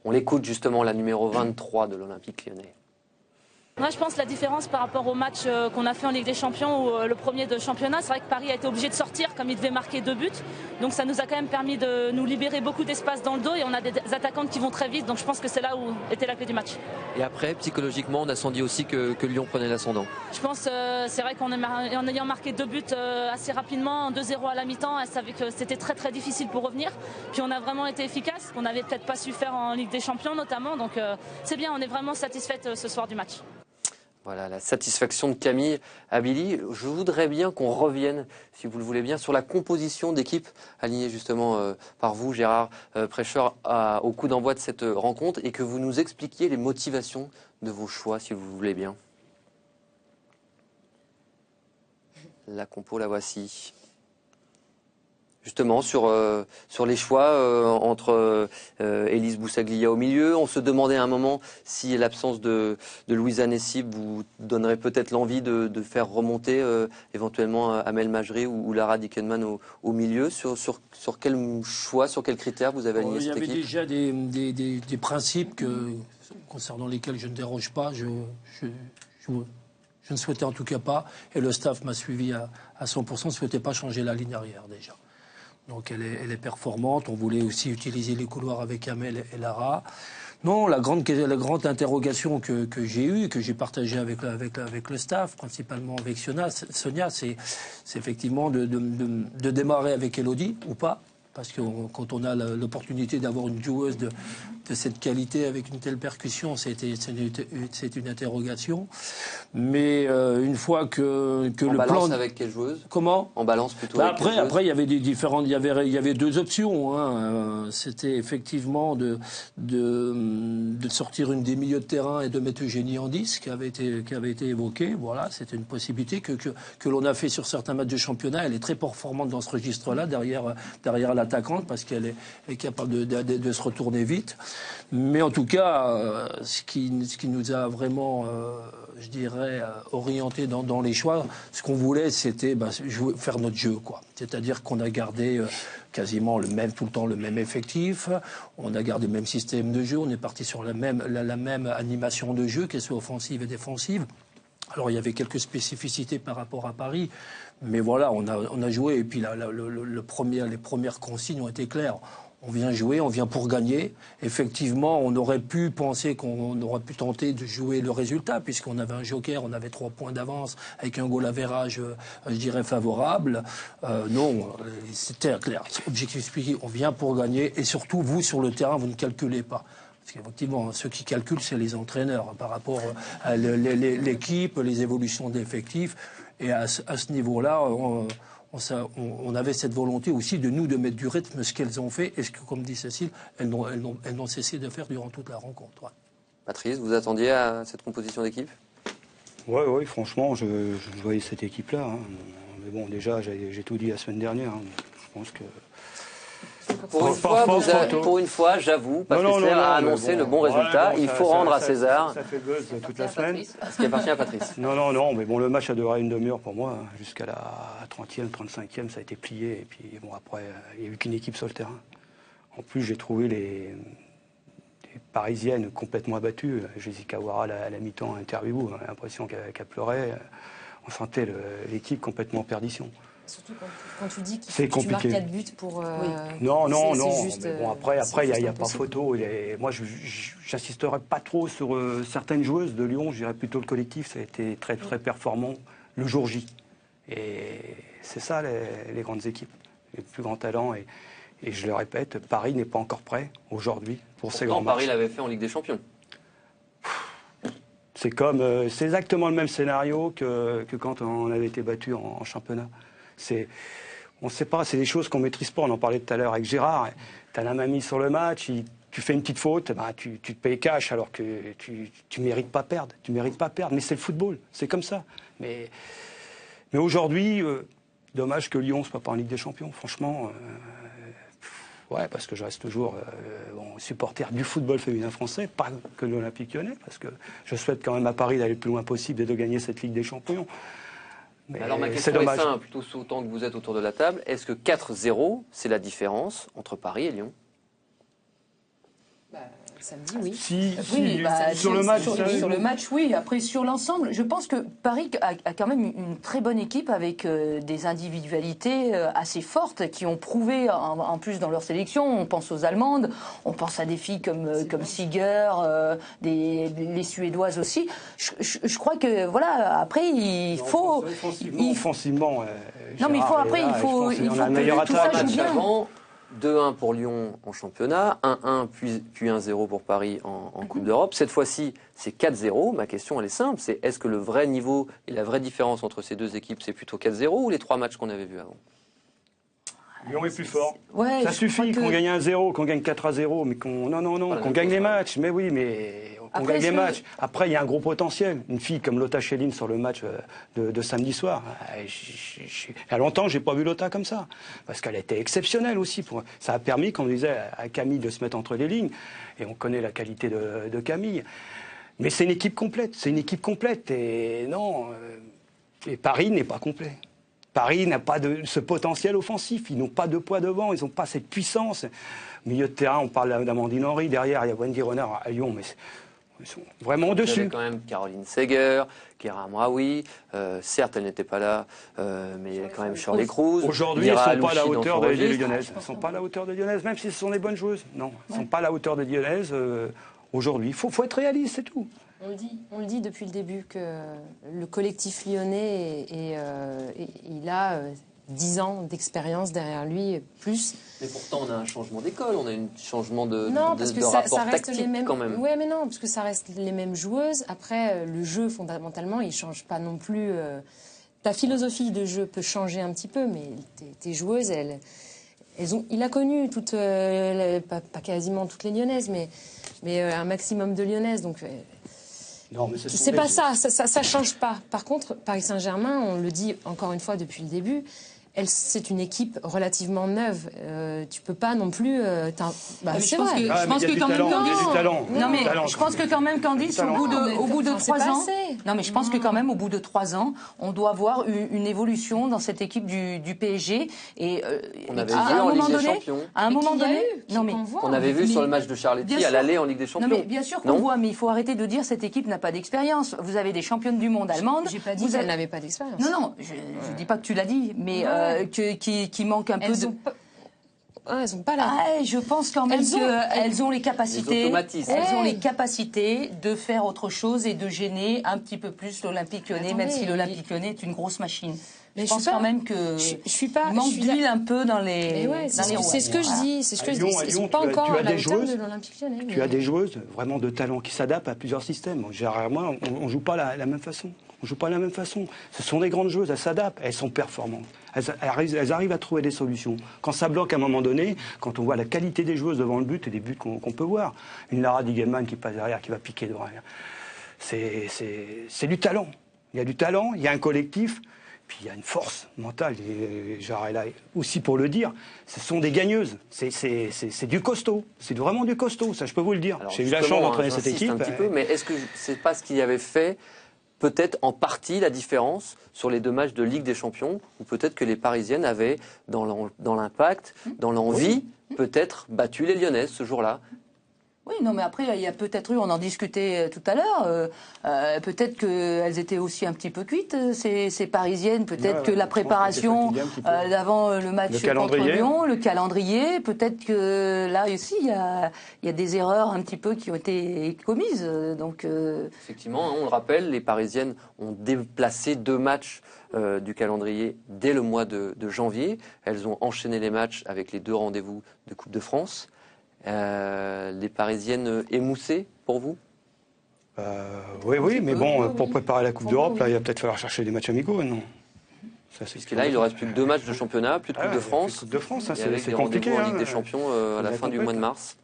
On l'écoute justement, la numéro 23 de l'Olympique Lyonnais. Moi, je pense que la différence par rapport au match qu'on a fait en Ligue des Champions, ou le premier de championnat, c'est vrai que Paris a été obligé de sortir comme il devait marquer 2 buts. Donc ça nous a quand même permis de nous libérer beaucoup d'espace dans le dos et on a des attaquantes qui vont très vite. Donc je pense que c'est là où était la clé du match. Et après, psychologiquement, on a senti aussi que Lyon prenait l'ascendant. Je pense c'est vrai qu'en ayant marqué 2 buts assez rapidement, 2-0 à la mi-temps, elle savait que c'était très très difficile pour revenir. Puis on a vraiment été efficace, qu'on n'avait peut-être pas su faire en Ligue des Champions notamment. Donc c'est bien, on est vraiment satisfaite ce soir du match. Voilà, la satisfaction de Camille Abili. Je voudrais bien qu'on revienne, si vous le voulez bien, sur la composition d'équipe alignée justement par vous, Gérard Prêcheur, au coup d'envoi de cette rencontre et que vous nous expliquiez les motivations de vos choix, si vous voulez bien. La compo, la voici. Justement, sur les choix entre Élise Boussaglia au milieu. On se demandait à un moment si l'absence de Louisa Nessib vous donnerait peut-être l'envie de faire remonter éventuellement Amel Majri ou Lara Dickenman au milieu. Sur quel choix, sur quels critères vous avez aligné cette équipe ? Il y avait déjà des principes concernant lesquels je ne déroge pas. Je ne souhaitais en tout cas pas, et le staff m'a suivi à 100%, ne souhaitait pas changer la ligne arrière déjà. Donc elle est performante. On voulait aussi utiliser les couloirs avec Amel et Lara. Non, la grande interrogation que j'ai eue, que j'ai partagée avec le staff, principalement avec Sonia, c'est effectivement de démarrer avec Elodie ou pas. Parce que quand on a l'opportunité d'avoir une joueuse de cette qualité avec une telle percussion, c'est une interrogation. Mais une fois que le plan... En balance avec quelle joueuse ? Comment ? En balance plutôt avec quelle joueuse ? Après, il y avait des différentes... Il y avait 2 options. Hein. C'était effectivement de sortir une des milieux de terrain et de mettre Eugénie en 10, qui avait été évoquée. Voilà, c'était une possibilité que l'on a fait sur certains matchs de championnat. Elle est très performante dans ce registre-là, derrière l'attaquante, parce qu'elle est capable de se retourner vite. Mais en tout cas, ce qui nous a vraiment, je dirais, orienté dans les choix, ce qu'on voulait, c'était faire notre jeu, quoi. C'est-à-dire qu'on a gardé quasiment tout le temps le même effectif, on a gardé le même système de jeu, on est parti sur la même animation de jeu, qu'elle soit offensive et défensive. Alors il y avait quelques spécificités par rapport à Paris, mais voilà, on a joué, et puis les premières consignes ont été claires. On vient jouer, on vient pour gagner. Effectivement, on aurait pu penser qu'on aurait pu tenter de jouer le résultat, puisqu'on avait un joker, on avait 3 points d'avance, avec un goal average, je dirais, favorable. Non, c'était clair. Objectif expliqué, on vient pour gagner, et surtout, vous, sur le terrain, vous ne calculez pas. Parce qu'effectivement, ceux qui calculent, c'est les entraîneurs, par rapport à l'équipe, les évolutions d'effectifs. Et à ce niveau-là, on avait cette volonté aussi de mettre du rythme, ce qu'elles ont fait, et ce que, comme dit Cécile, elles n'ont cessé de faire durant toute la rencontre. Ouais. Patrice, vous attendiez à cette composition d'équipe ? Oui, franchement, je voyais cette équipe-là. Hein. Mais bon, déjà, j'ai tout dit la semaine dernière. Hein. Je pense que... Pour une fois, j'avoue, Patrice a annoncé le bon résultat. Il faut rendre à César. Ça fait buzz toute la semaine. Ce qui appartient à Patrice. Non, mais bon, le match a duré une demi-heure pour moi. Jusqu'à la 30e, 35e, ça a été plié. Et puis, bon, après, il n'y a eu qu'une équipe sur le terrain. En plus, j'ai trouvé les Parisiennes complètement abattues. Jessica Ouara, à la mi-temps, interview, on a l'impression qu'elle pleurait. On sentait l'équipe complètement en perdition. Surtout quand tu dis que tu marques 4 buts pour... Non. Juste, mais bon, après, il n'y a pas photo. Moi, je n'insisterai pas trop sur certaines joueuses de Lyon. Je dirais plutôt le collectif. Ça a été très, très performant le jour J. Et c'est ça, les grandes équipes. Les plus grands talents. Et je le répète, Paris n'est pas encore prêt aujourd'hui pour ces grands matchs. Paris l'avait fait en Ligue des Champions. C'est exactement le même scénario que quand on avait été battu en championnat. On ne sait pas, c'est des choses qu'on ne maîtrise pas. On en parlait tout à l'heure avec Gérard. Tu as la main mise sur le match, tu fais une petite faute, tu te payes cash alors que tu ne mérites pas perdre. Tu mérites pas perdre, mais c'est le football, c'est comme ça. Mais aujourd'hui, dommage que Lyon ne soit pas en Ligue des Champions, franchement. Parce que je reste toujours supporter du football féminin français, pas que de l'Olympique Lyonnais, parce que je souhaite quand même à Paris d'aller le plus loin possible et de gagner cette Ligue des Champions. Mais alors ma question est simple, tous autant que vous êtes autour de la table, est-ce que 4-0, c'est la différence entre Paris et Lyon? Samedi, oui. Sur le match, sur le match, oui. Après, sur l'ensemble, je pense que Paris a quand même une très bonne équipe avec des individualités assez fortes qui ont prouvé, en plus dans leur sélection. On pense aux Allemandes, on pense à des filles comme Siger, les Suédoises aussi. Je crois que, voilà, après, il faut... Offensivement, non, mais il faut que tout ça joue bien. 2-1 pour Lyon en championnat, 1-1 puis 1-0 pour Paris en Coupe d'Europe. Cette fois-ci, c'est 4-0. Ma question, elle est simple. C'est est-ce que le vrai niveau et la vraie différence entre ces deux équipes, c'est plutôt 4-0 ou les 3 matchs qu'on avait vus avant? Lyon est plus fort. Ouais, ça suffit qu'on gagne 1-0, qu'on gagne 4-0, mais qu'on gagne les matchs. Mais oui, mais qu'on gagne les matchs. Après, il y a un gros potentiel. Une fille comme Lotta Schelling sur le match de samedi soir. Il y a longtemps, j'ai pas vu Lotta comme ça. Parce qu'elle était exceptionnelle aussi. Ça a permis, comme on disait, à Camille de se mettre entre les lignes. Et on connaît la qualité de Camille. Mais c'est une équipe complète. C'est une équipe complète. Et non, et Paris n'est pas complet. Paris n'a pas ce potentiel offensif. Ils n'ont pas de poids devant. Ils n'ont pas cette puissance. Au milieu de terrain, on parle d'Amandine Henry. Derrière, il y a Wendy Renard à Lyon. Mais ils sont vraiment au-dessus. Il y avait quand même Caroline Seger, Kera Amraoui. Certes, elle n'était pas là, mais il y a quand même Shirley Cruz. Aujourd'hui, elles ne sont pas à la hauteur des Lyonnaises. Elles ne sont pas à la hauteur des Lyonnaises, même si ce sont des bonnes joueuses. Non, elles ne sont pas à la hauteur des Lyonnaises aujourd'hui. Il faut être réaliste, c'est tout. On le dit depuis le début que le collectif lyonnais, il a 10 ans d'expérience derrière lui, plus. Mais pourtant, on a un changement d'école, on a un changement de rapport ça reste tactique les mêmes, quand même. Oui, mais non, parce que ça reste les mêmes joueuses. Après, le jeu, fondamentalement, il ne change pas non plus. Ta philosophie de jeu peut changer un petit peu, mais tes joueuses, il a connu pas quasiment toutes les Lyonnaises, mais un maximum de Lyonnaises, donc... Non, mais c'est pas ça change pas. Par contre, Paris Saint-Germain, on le dit encore une fois depuis le début, c'est une équipe relativement neuve. Tu peux pas non plus. C'est vrai. Je pense que quand même, je pense que quand même, Candice, au bout de 3 ans. Non, mais je pense que quand même, au bout de 3 ans, on doit avoir une évolution dans cette équipe du PSG. Et on avait vu en Ligue des Champions. À un moment donné, on avait vu sur le match de Charletti à l'aller en Ligue des Champions. Non, mais bien sûr qu'on voit, mais il faut arrêter de dire cette équipe n'a pas d'expérience. Vous avez des championnes du monde allemandes. J'ai pas dit qu'elle n'avait pas d'expérience. Non, je dis pas que tu l'as dit, mais qui manque un peu de... elles n'ont pas la... je pense quand même qu'elles ont les capacités. Elles ont les capacités de faire autre chose et de gêner un petit peu plus l'Olympique Lyonnais, même si l'Olympique Lyonnais est une grosse machine. Mais je pense quand même que manque d'huile un peu dans les roues. C'est ce que je dis. C'est ce que je dis. Ils sont pas encore à la hauteur de l'Olympique Lyonnais. Tu as des joueuses vraiment de talent qui s'adaptent à plusieurs systèmes. Généralement, on joue pas la même façon. On joue pas de la même façon. Ce sont des grandes joueuses, elles s'adaptent, elles sont performantes. Elles arrivent à trouver des solutions. Quand ça bloque à un moment donné, quand on voit la qualité des joueuses devant le but et des buts qu'on peut voir, une Lara Digeman qui passe derrière, qui va piquer devant elle, c'est du talent. Il y a du talent, il y a un collectif, puis il y a une force mentale. Et j'arrête là aussi pour le dire, ce sont des gagneuses. C'est du costaud. C'est vraiment du costaud, ça je peux vous le dire. J'ai eu la chance d'entraîner cette équipe. Un petit peu, mais est-ce que c'est pas ce qu'il y avait fait peut-être en partie la différence sur les 2 matchs de Ligue des Champions, ou peut-être que les Parisiennes avaient, dans l'impact, dans l'envie, peut-être battu les Lyonnaises ce jour-là? Oui, non, mais après, il y a peut-être eu, on en discutait tout à l'heure, peut-être qu'elles étaient aussi un petit peu cuites, ces Parisiennes. Peut-être que la préparation d'avant le match contre Lyon, le calendrier, peut-être que là aussi, il y a des erreurs un petit peu qui ont été commises. Donc, effectivement, on le rappelle, les Parisiennes ont déplacé 2 matchs du calendrier dès le mois de janvier. Elles ont enchaîné les matchs avec les 2 rendez-vous de Coupe de France. Les Parisiennes émoussées pour vous? Oui, mais bon, pour préparer la Coupe d'Europe, là, il va peut-être falloir chercher des matchs amicaux, non? Puisque là, il ne reste plus que 2 matchs de championnat, plus de Coupe de France. Coupe de France, hein, c'est compliqué en Ligue des Champions à la fin du mois de mars.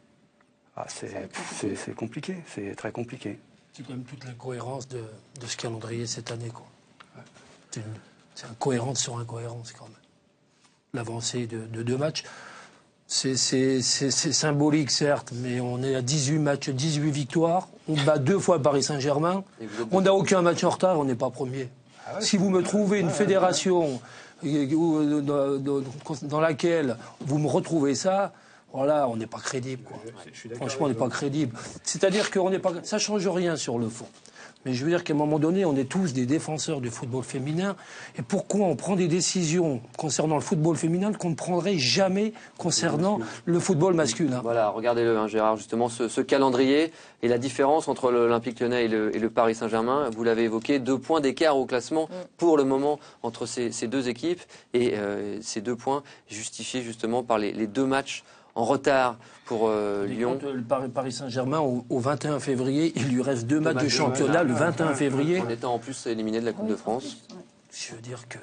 C'est compliqué, c'est très compliqué. C'est quand même toute l'incohérence de ce calendrier cette année, quoi. C'est incohérence sur incohérence, quand même. L'avancée de 2 matchs. C'est symbolique, certes, mais on est à 18 matchs, 18 victoires. On bat 2 fois Paris Saint-Germain. On n'a aucun match en retard, on n'est pas premier. Si vous me trouvez une fédération dans laquelle vous me retrouvez ça, voilà, on n'est pas crédible, quoi. Franchement, on n'est pas crédible. C'est-à-dire que ça ne change rien sur le fond. Mais je veux dire qu'à un moment donné, on est tous des défenseurs du football féminin. Et pourquoi on prend des décisions concernant le football féminin qu'on ne prendrait jamais concernant le football masculin? Voilà, regardez-le, hein, Gérard, justement, ce calendrier et la différence entre l'Olympique Lyonnais et le Paris Saint-Germain. Vous l'avez évoqué, 2 points d'écart au classement pour le moment entre ces 2 équipes. Et ces 2 points justifiés justement par les 2 matchs en retard pour Lyon. Le Paris Saint-Germain, au 21 février, il lui reste 2 matchs de championnat le 21 février. En étant en plus éliminé de la Coupe de France. Je veux dire que...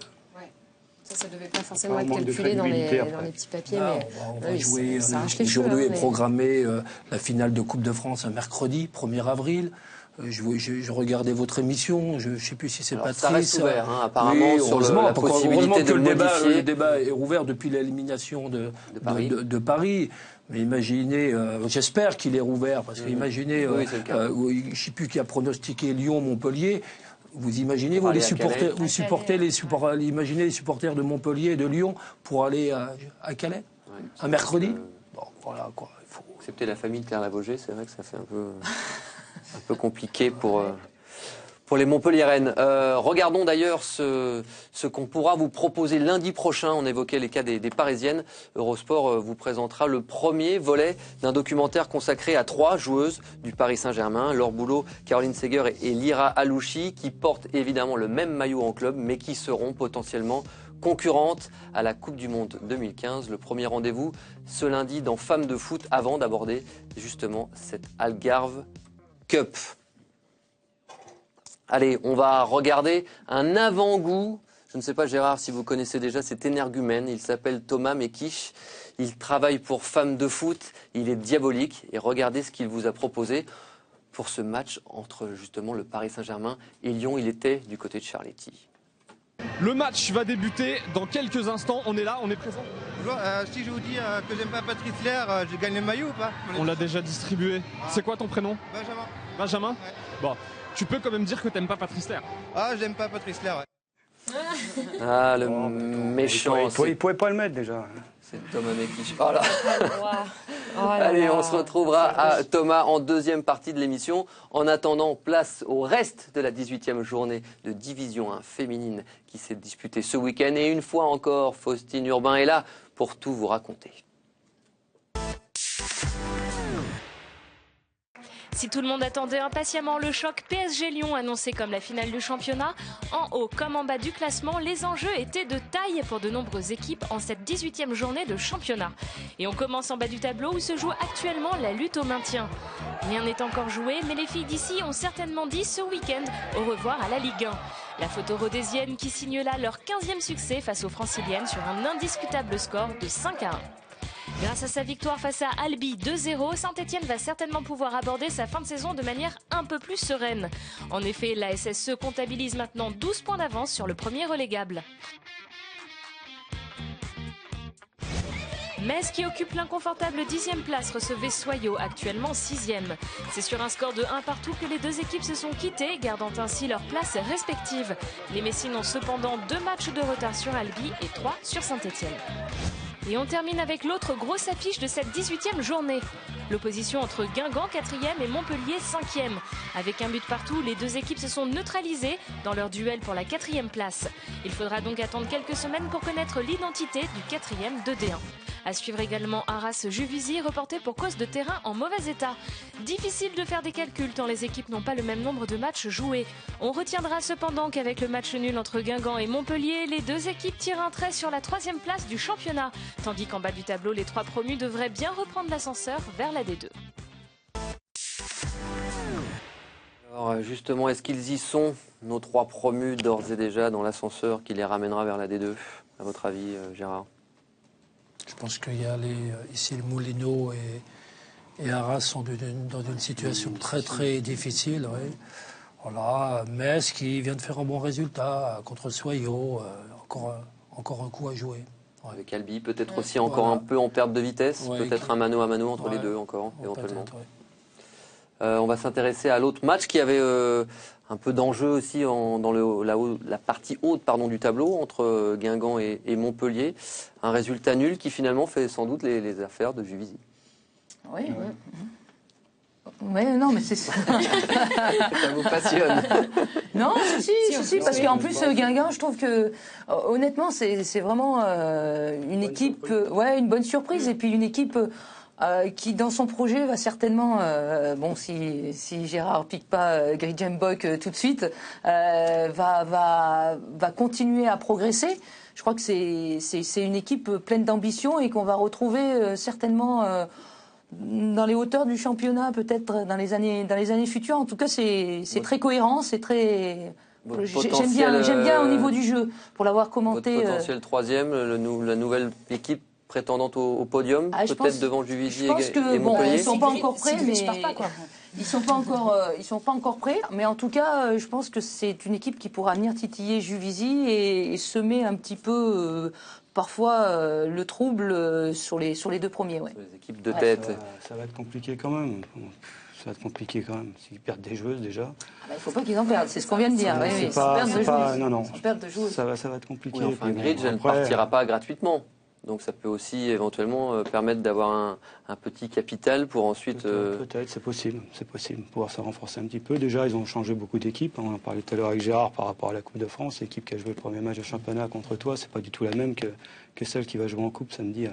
Ça ne devait pas forcément être calculé dans les petits papiers. Non, mais on va jouer. Aujourd'hui est programmée la finale de Coupe de France un mercredi, 1er avril. Je regardais votre émission, je ne sais plus si c'est Patrice. Ça reste ouvert, hein, apparemment, sur la possibilité de modifier. Le débat est ouvert depuis l'élimination de Paris. Mais imaginez, j'espère qu'il est rouvert, parce que imaginez, je ne sais plus qui a pronostiqué Lyon-Montpellier. Vous imaginez, imaginez les supporters de Montpellier et de Lyon pour aller à Calais, un mercredi. Bon, voilà quoi. Il faut accepter la famille de Claire Lavogé, c'est vrai que ça fait un peu compliqué pour les Montpelliéraines. Regardons d'ailleurs ce qu'on pourra vous proposer lundi prochain. On évoquait les cas des Parisiennes. Eurosport vous présentera le premier volet d'un documentaire consacré à 3 joueuses du Paris Saint-Germain. Laure Boulot, Caroline Seger et Lira Alouchi, qui portent évidemment le même maillot en club, mais qui seront potentiellement concurrentes à la Coupe du Monde 2015. Le premier rendez-vous ce lundi dans Femmes de foot, avant d'aborder justement cette Algarve Cup. Allez, on va regarder un avant-goût. Je ne sais pas, Gérard, si vous connaissez déjà cet énergumène. Il s'appelle Thomas Mekich. Il travaille pour Femmes de foot. Il est diabolique. Et regardez ce qu'il vous a proposé pour ce match entre justement le Paris Saint-Germain et Lyon. Il était du côté de Charletti. Le match va débuter dans quelques instants. On est là, on est présent. Bonjour, si je vous dis que j'aime pas Patrice Lair, je gagne le maillot ou pas? On l'a déjà distribué. C'est quoi ton prénom? Benjamin. Benjamin? Ouais. Bon, tu peux quand même dire que t'aimes pas Patrice Lair. Ah, j'aime pas Patrice Lair, ouais. Ah, le méchant. Il pouvait pas le mettre déjà. C'est Thomas Mekich. Oh là. Allez, on se retrouvera à Thomas en deuxième partie de l'émission. En attendant, place au reste de la 18e journée de Division 1 féminine qui s'est disputée ce week-end. Et une fois encore, Faustine Urbain est là pour tout vous raconter. Si tout le monde attendait impatiemment le choc PSG-Lyon annoncé comme la finale du championnat, en haut comme en bas du classement, les enjeux étaient de taille pour de nombreuses équipes en cette 18e journée de championnat. Et on commence en bas du tableau où se joue actuellement la lutte au maintien. Rien n'est encore joué, mais les filles d'ici ont certainement dit ce week-end au revoir à la Ligue 1. La photo rhodésienne qui signe là leur 15e succès face aux franciliennes sur un indiscutable score de 5-1. Grâce à sa victoire face à Albi 2-0, Saint-Etienne va certainement pouvoir aborder sa fin de saison de manière un peu plus sereine. En effet, la SSE comptabilise maintenant 12 points d'avance sur le premier relégable. Metz, qui occupe l'inconfortable 10e place, recevait Soyaux, actuellement 6e. C'est sur un score de 1 partout que les 2 équipes se sont quittées, gardant ainsi leurs places respectives. Les Messines ont cependant 2 matchs de retard sur Albi et 3 sur Saint-Etienne. Et on termine avec l'autre grosse affiche de cette 18e journée. L'opposition entre Guingamp 4e et Montpellier 5e. Avec un but partout, les deux équipes se sont neutralisées dans leur duel pour la 4e place. Il faudra donc attendre quelques semaines pour connaître l'identité du 4e de D1. À suivre également Arras-Juvisy, reporté pour cause de terrain en mauvais état. Difficile de faire des calculs tant les équipes n'ont pas le même nombre de matchs joués. On retiendra cependant qu'avec le match nul entre Guingamp et Montpellier, les deux équipes tirent un trait sur la 3e place du championnat. Tandis qu'en bas du tableau, les 3 promus devraient bien reprendre l'ascenseur vers la D2. Alors justement, est-ce qu'ils y sont, nos 3 promus, d'ores et déjà dans l'ascenseur qui les ramènera vers la D2, à votre avis, Gérard? Je pense qu'il y a ici le Moulineau et Arras sont dans une situation très très difficile. Oui. Voilà, Metz qui vient de faire un bon résultat contre Soyaux, encore un coup à jouer. Ouais. Avec Albi, peut-être aussi encore un peu en perte de vitesse, peut-être un mano à mano entre les deux encore, éventuellement. On va s'intéresser à l'autre match qui avait un peu d'enjeu aussi dans la partie haute du tableau entre Guingamp et Montpellier. Un résultat nul qui finalement fait sans doute les affaires de Juvisy. Oui, ouais, non, mais c'est ça. Ça vous passionne. Non, si, parce qu'en plus, Guingamp, je trouve que, honnêtement, c'est vraiment une équipe, une bonne surprise, et puis une équipe qui, dans son projet, va certainement, si Gérard pique pas Grijenbok tout de suite, va continuer à progresser. Je crois que c'est une équipe pleine d'ambition et qu'on va retrouver certainement dans les hauteurs du championnat, peut-être dans les années futures. En tout cas, c'est très cohérent, c'est très... J'aime bien au niveau du jeu, pour l'avoir commenté. Votre potentiel 3e, la nouvelle équipe prétendante au podium, peut-être devant Juvisy et Montpellier. Ils sont pas encore prêts, mais ils sont pas encore prêts. Mais en tout cas, je pense que c'est une équipe qui pourra venir titiller Juvisy et semer un petit peu parfois le trouble sur les 2 premiers. Ouais. Les équipes de tête. Ça va être compliqué quand même. Ça va être compliqué quand même. S'ils perdent des joueuses déjà. Il ne faut pas qu'ils en perdent, c'est ce qu'on vient de dire. Ça va être compliqué. Oui, enfin, Gridge, elle ne partira pas gratuitement. Donc ça peut aussi éventuellement permettre d'avoir un petit capital pour ensuite... Peut-être, c'est possible. Pouvoir se renforcer un petit peu. Déjà, ils ont changé beaucoup d'équipes. On en parlait tout à l'heure avec Gérard par rapport à la Coupe de France. L'équipe qui a joué le premier match de championnat contre toi, c'est pas du tout la même que celle qui va jouer en Coupe samedi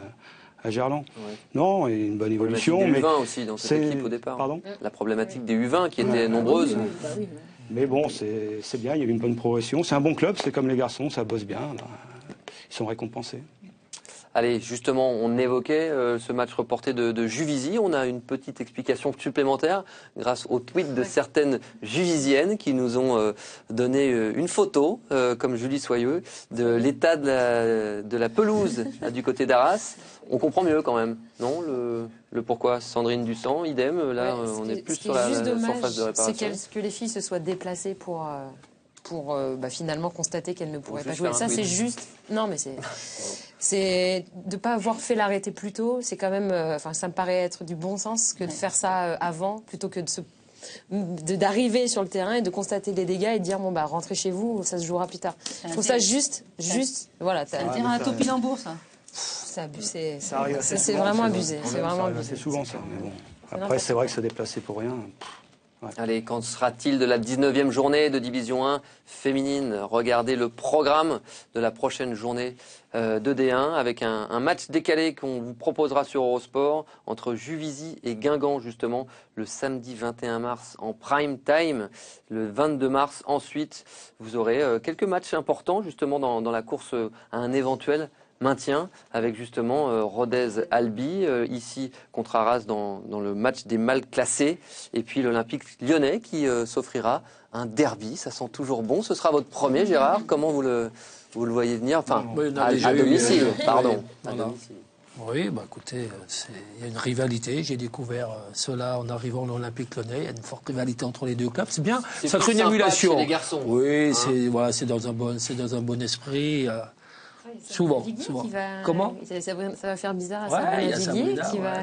à Gerland. Ouais. Non, et une bonne évolution. Mais U20 aussi dans cette équipe au départ. Pardon ? La problématique des U20 qui étaient nombreuses. Mais bon, c'est bien, il y a eu une bonne progression. C'est un bon club, c'est comme les garçons, ça bosse bien. Ils sont récompensés. Allez, justement, on évoquait ce match reporté de Juvisy. On a une petite explication supplémentaire grâce au tweet de certaines Juvisiennes qui nous ont donné une photo, comme Julie Soyeux, de l'état de la pelouse du côté d'Arras. On comprend mieux quand même, non, le pourquoi. Sandrine Dussant, idem, là on est plus sur la surface de réparation. C'est que les filles se soient déplacées pour finalement constater qu'elles ne pourraient pas jouer. Ça, c'est juste... Non, mais c'est de ne pas avoir fait l'arrêté plus tôt. C'est quand même... ça me paraît être du bon sens que de faire ça avant, plutôt que d'arriver sur le terrain et de constater les dégâts et de dire, rentrez chez vous, ça se jouera plus tard. Je trouve ça juste... Voilà. C'est un terrain à Topinambour, ça. C'est abusé. C'est vraiment abusé. C'est souvent ça, mais bon. Après, c'est vrai que se déplacer pour rien... Ouais. Allez, qu'en sera-t-il de la 19e journée de Division 1 féminine? Regardez le programme de la prochaine journée de D1 avec un match décalé qu'on vous proposera sur Eurosport entre Juvisy et Guingamp justement le samedi 21 mars en prime time. Le 22 mars ensuite, vous aurez quelques matchs importants justement dans la course à un éventuel maintien avec justement Rodez-Albi ici contre Arras dans le match des mal classés et puis l'Olympique lyonnais qui s'offrira un derby. Ça sent toujours bon. Ce sera votre premier, Gérard. Comment vous le voyez venir? Enfin, à domicile, pardon. À domicile. Oui, écoutez, il y a une rivalité. J'ai découvert cela en arrivant à l'Olympique Lyonnais. Il y a une forte rivalité entre les deux clubs. C'est bien. Ça crée une émulation. Les garçons. Oui, c'est dans un bon esprit. Souvent. Comment ça va faire bizarre à Sabrina Viguier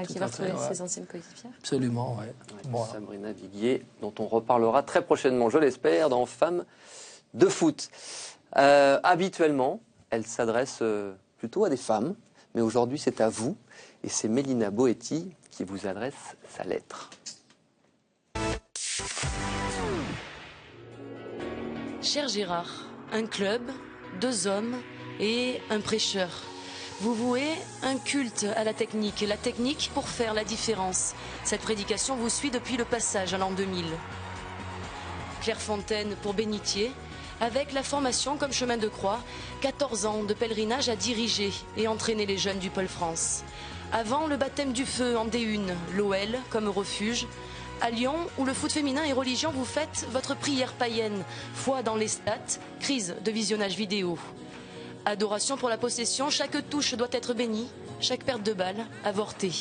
qui va retrouver ses anciennes coéquipières. Absolument, oui. Sabrina Viguier, dont on reparlera très prochainement, je l'espère, dans Femmes de foot. Habituellement, elle s'adresse plutôt à des femmes, Mais aujourd'hui, c'est à vous. Et c'est Mélina Boetti qui vous adresse sa lettre. Cher Gérard, un club, 2 hommes et un prêcheur. Vous vouez un culte à la technique pour faire la différence. Cette prédication vous suit depuis le passage à l'an 2000. Clairefontaine pour bénitier, avec la formation comme chemin de croix, 14 ans de pèlerinage à diriger et entraîner les jeunes du Pôle France. Avant le baptême du feu en D1, l'OL comme refuge. À Lyon, où le foot féminin et religion, vous faites votre prière païenne. Foi dans les stats, crise de visionnage vidéo. Adoration pour la possession, chaque touche doit être bénie, chaque perte de balle avortée.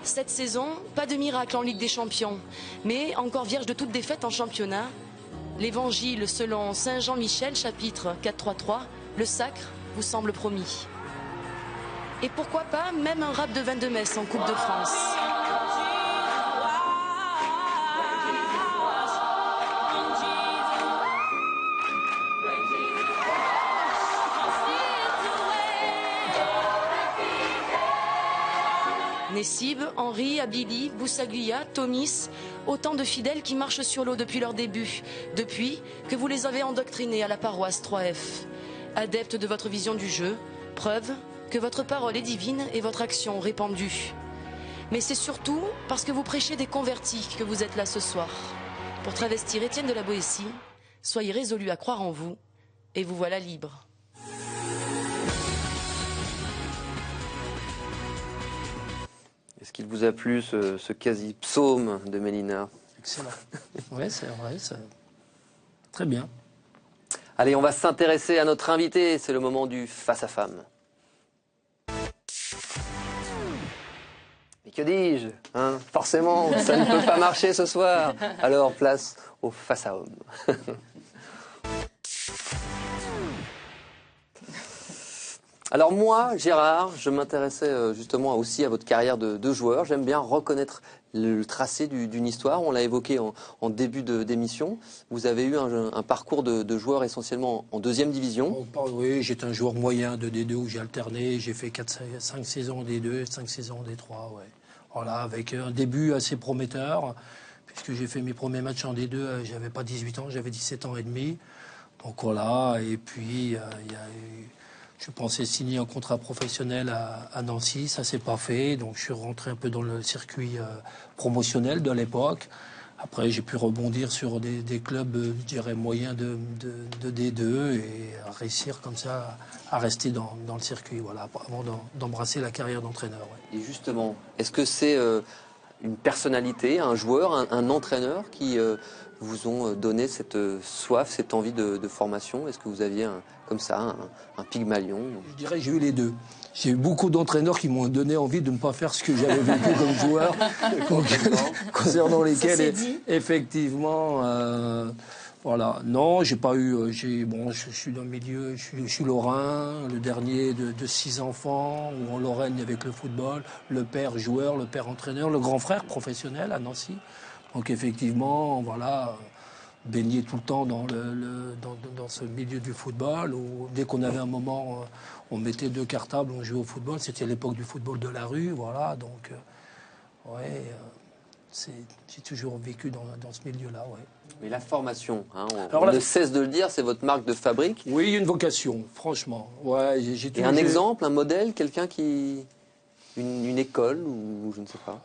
Cette saison, pas de miracle en Ligue des Champions, mais encore vierge de toute défaite en championnat. L'évangile selon Saint Jean-Michel, chapitre 4.3.3, le sacre vous semble promis. Et pourquoi pas même un rap de vin de messe en Coupe de France. Nessib, Henry, Abili, Boussaglia, Tomis, autant de fidèles qui marchent sur l'eau depuis leur début, depuis que vous les avez endoctrinés à la paroisse 3F. Adeptes de votre vision du jeu, preuve que votre parole est divine et votre action répandue. Mais c'est surtout parce que vous prêchez des convertis que vous êtes là ce soir. Pour travestir Étienne de la Boétie, soyez résolus à croire en vous, et vous voilà libre. Est-ce qu'il vous a plu ce quasi-psaume de Mélina? Excellent. Oui, c'est vrai, c'est très bien. Allez, on va s'intéresser à notre invité. C'est le moment du face-à-femme. Mais que dis-je, hein? Forcément, ça ne peut pas marcher ce soir. Alors, place au face-à-homme. Alors moi, Gérard, je m'intéressais justement aussi à votre carrière de joueur. J'aime bien reconnaître le tracé d'une histoire. On l'a évoqué en début d'émission. Vous avez eu un parcours de joueur essentiellement en 2e division. Oui, j'étais un joueur moyen de D2 où j'ai alterné. J'ai fait 5 saisons en D2, 5 saisons en D3. Ouais. Voilà, avec un début assez prometteur, puisque j'ai fait mes premiers matchs en D2. J'avais pas 18 ans, j'avais 17 ans et demi. Donc voilà, et puis je pensais signer un contrat professionnel à Nancy, ça s'est pas fait, donc je suis rentré un peu dans le circuit promotionnel de l'époque. Après, j'ai pu rebondir sur des clubs, je dirais, moyens de D2 et réussir comme ça à rester dans le circuit, voilà, avant d'embrasser la carrière d'entraîneur. Ouais. Et justement, est-ce que c'est une personnalité, un joueur, un entraîneur qui vous ont donné cette soif, cette envie de formation? Est-ce que vous aviez comme ça un Pygmalion? Je dirais que j'ai eu les deux. J'ai eu beaucoup d'entraîneurs qui m'ont donné envie de ne pas faire ce que j'avais vécu comme joueur, concernant lesquels, effectivement, voilà. Non, j'ai pas eu. Bon, je suis dans le milieu, je suis lorrain, le dernier de 6 enfants, où en Lorraine, avec le football, le père joueur, le père entraîneur, le grand frère professionnel à Nancy. Donc effectivement, voilà, baigné tout le temps dans ce milieu du football, où dès qu'on avait un moment, on mettait 2 cartables, on jouait au football. C'était l'époque du football de la rue, voilà. Donc, j'ai toujours vécu dans ce milieu-là, ouais. Mais la formation, hein, on ne cesse de le dire, c'est votre marque de fabrique. Oui, une vocation, franchement. Ouais, Et un exemple, un modèle, quelqu'un qui... Une école, ou je ne sais pas.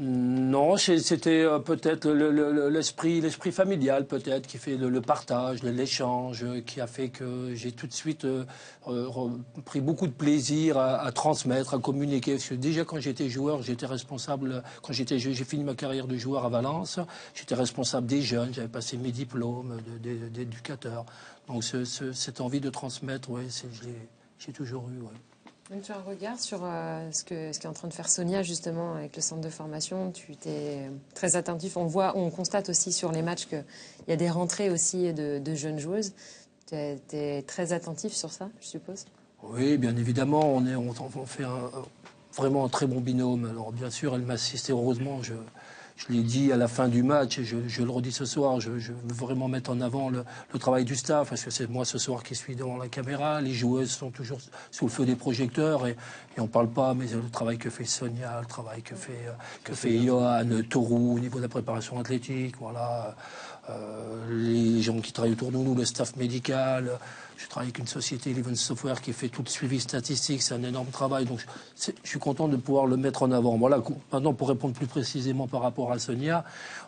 Non, c'était peut-être l'esprit familial, peut-être, qui fait le partage, l'échange, qui a fait que j'ai tout de suite pris beaucoup de plaisir à transmettre, à communiquer. Parce que déjà, quand j'étais joueur, j'étais responsable. J'ai fini ma carrière de joueur à Valence, j'étais responsable des jeunes, j'avais passé mes diplômes d'éducateur. Donc, cette envie de transmettre, ouais, j'ai toujours eu, ouais. Tu as un regard sur ce qu'est en train de faire Sonia, justement, avec le centre de formation. Tu étais très attentif. On constate aussi sur les matchs qu'il y a des rentrées aussi de jeunes joueuses. Tu es très attentif sur ça, je suppose? Oui, bien évidemment. On fait vraiment un très bon binôme. Alors, bien sûr, elle m'assiste. Heureusement, Je l'ai dit à la fin du match et je le redis ce soir, je veux vraiment mettre en avant le travail du staff parce que c'est moi ce soir qui suis devant la caméra. Les joueuses sont toujours sous le feu des projecteurs et on ne parle pas, mais le travail que fait Sonia, le travail que fait Johan, Tourou au niveau de la préparation athlétique, voilà. Les gens qui travaillent autour de nous, le staff médical. Je travaille avec une société, Eleven Software, qui fait tout le suivi statistique. C'est un énorme travail. Donc, je suis content de pouvoir le mettre en avant. Voilà. Maintenant, pour répondre plus précisément par rapport à Sonia,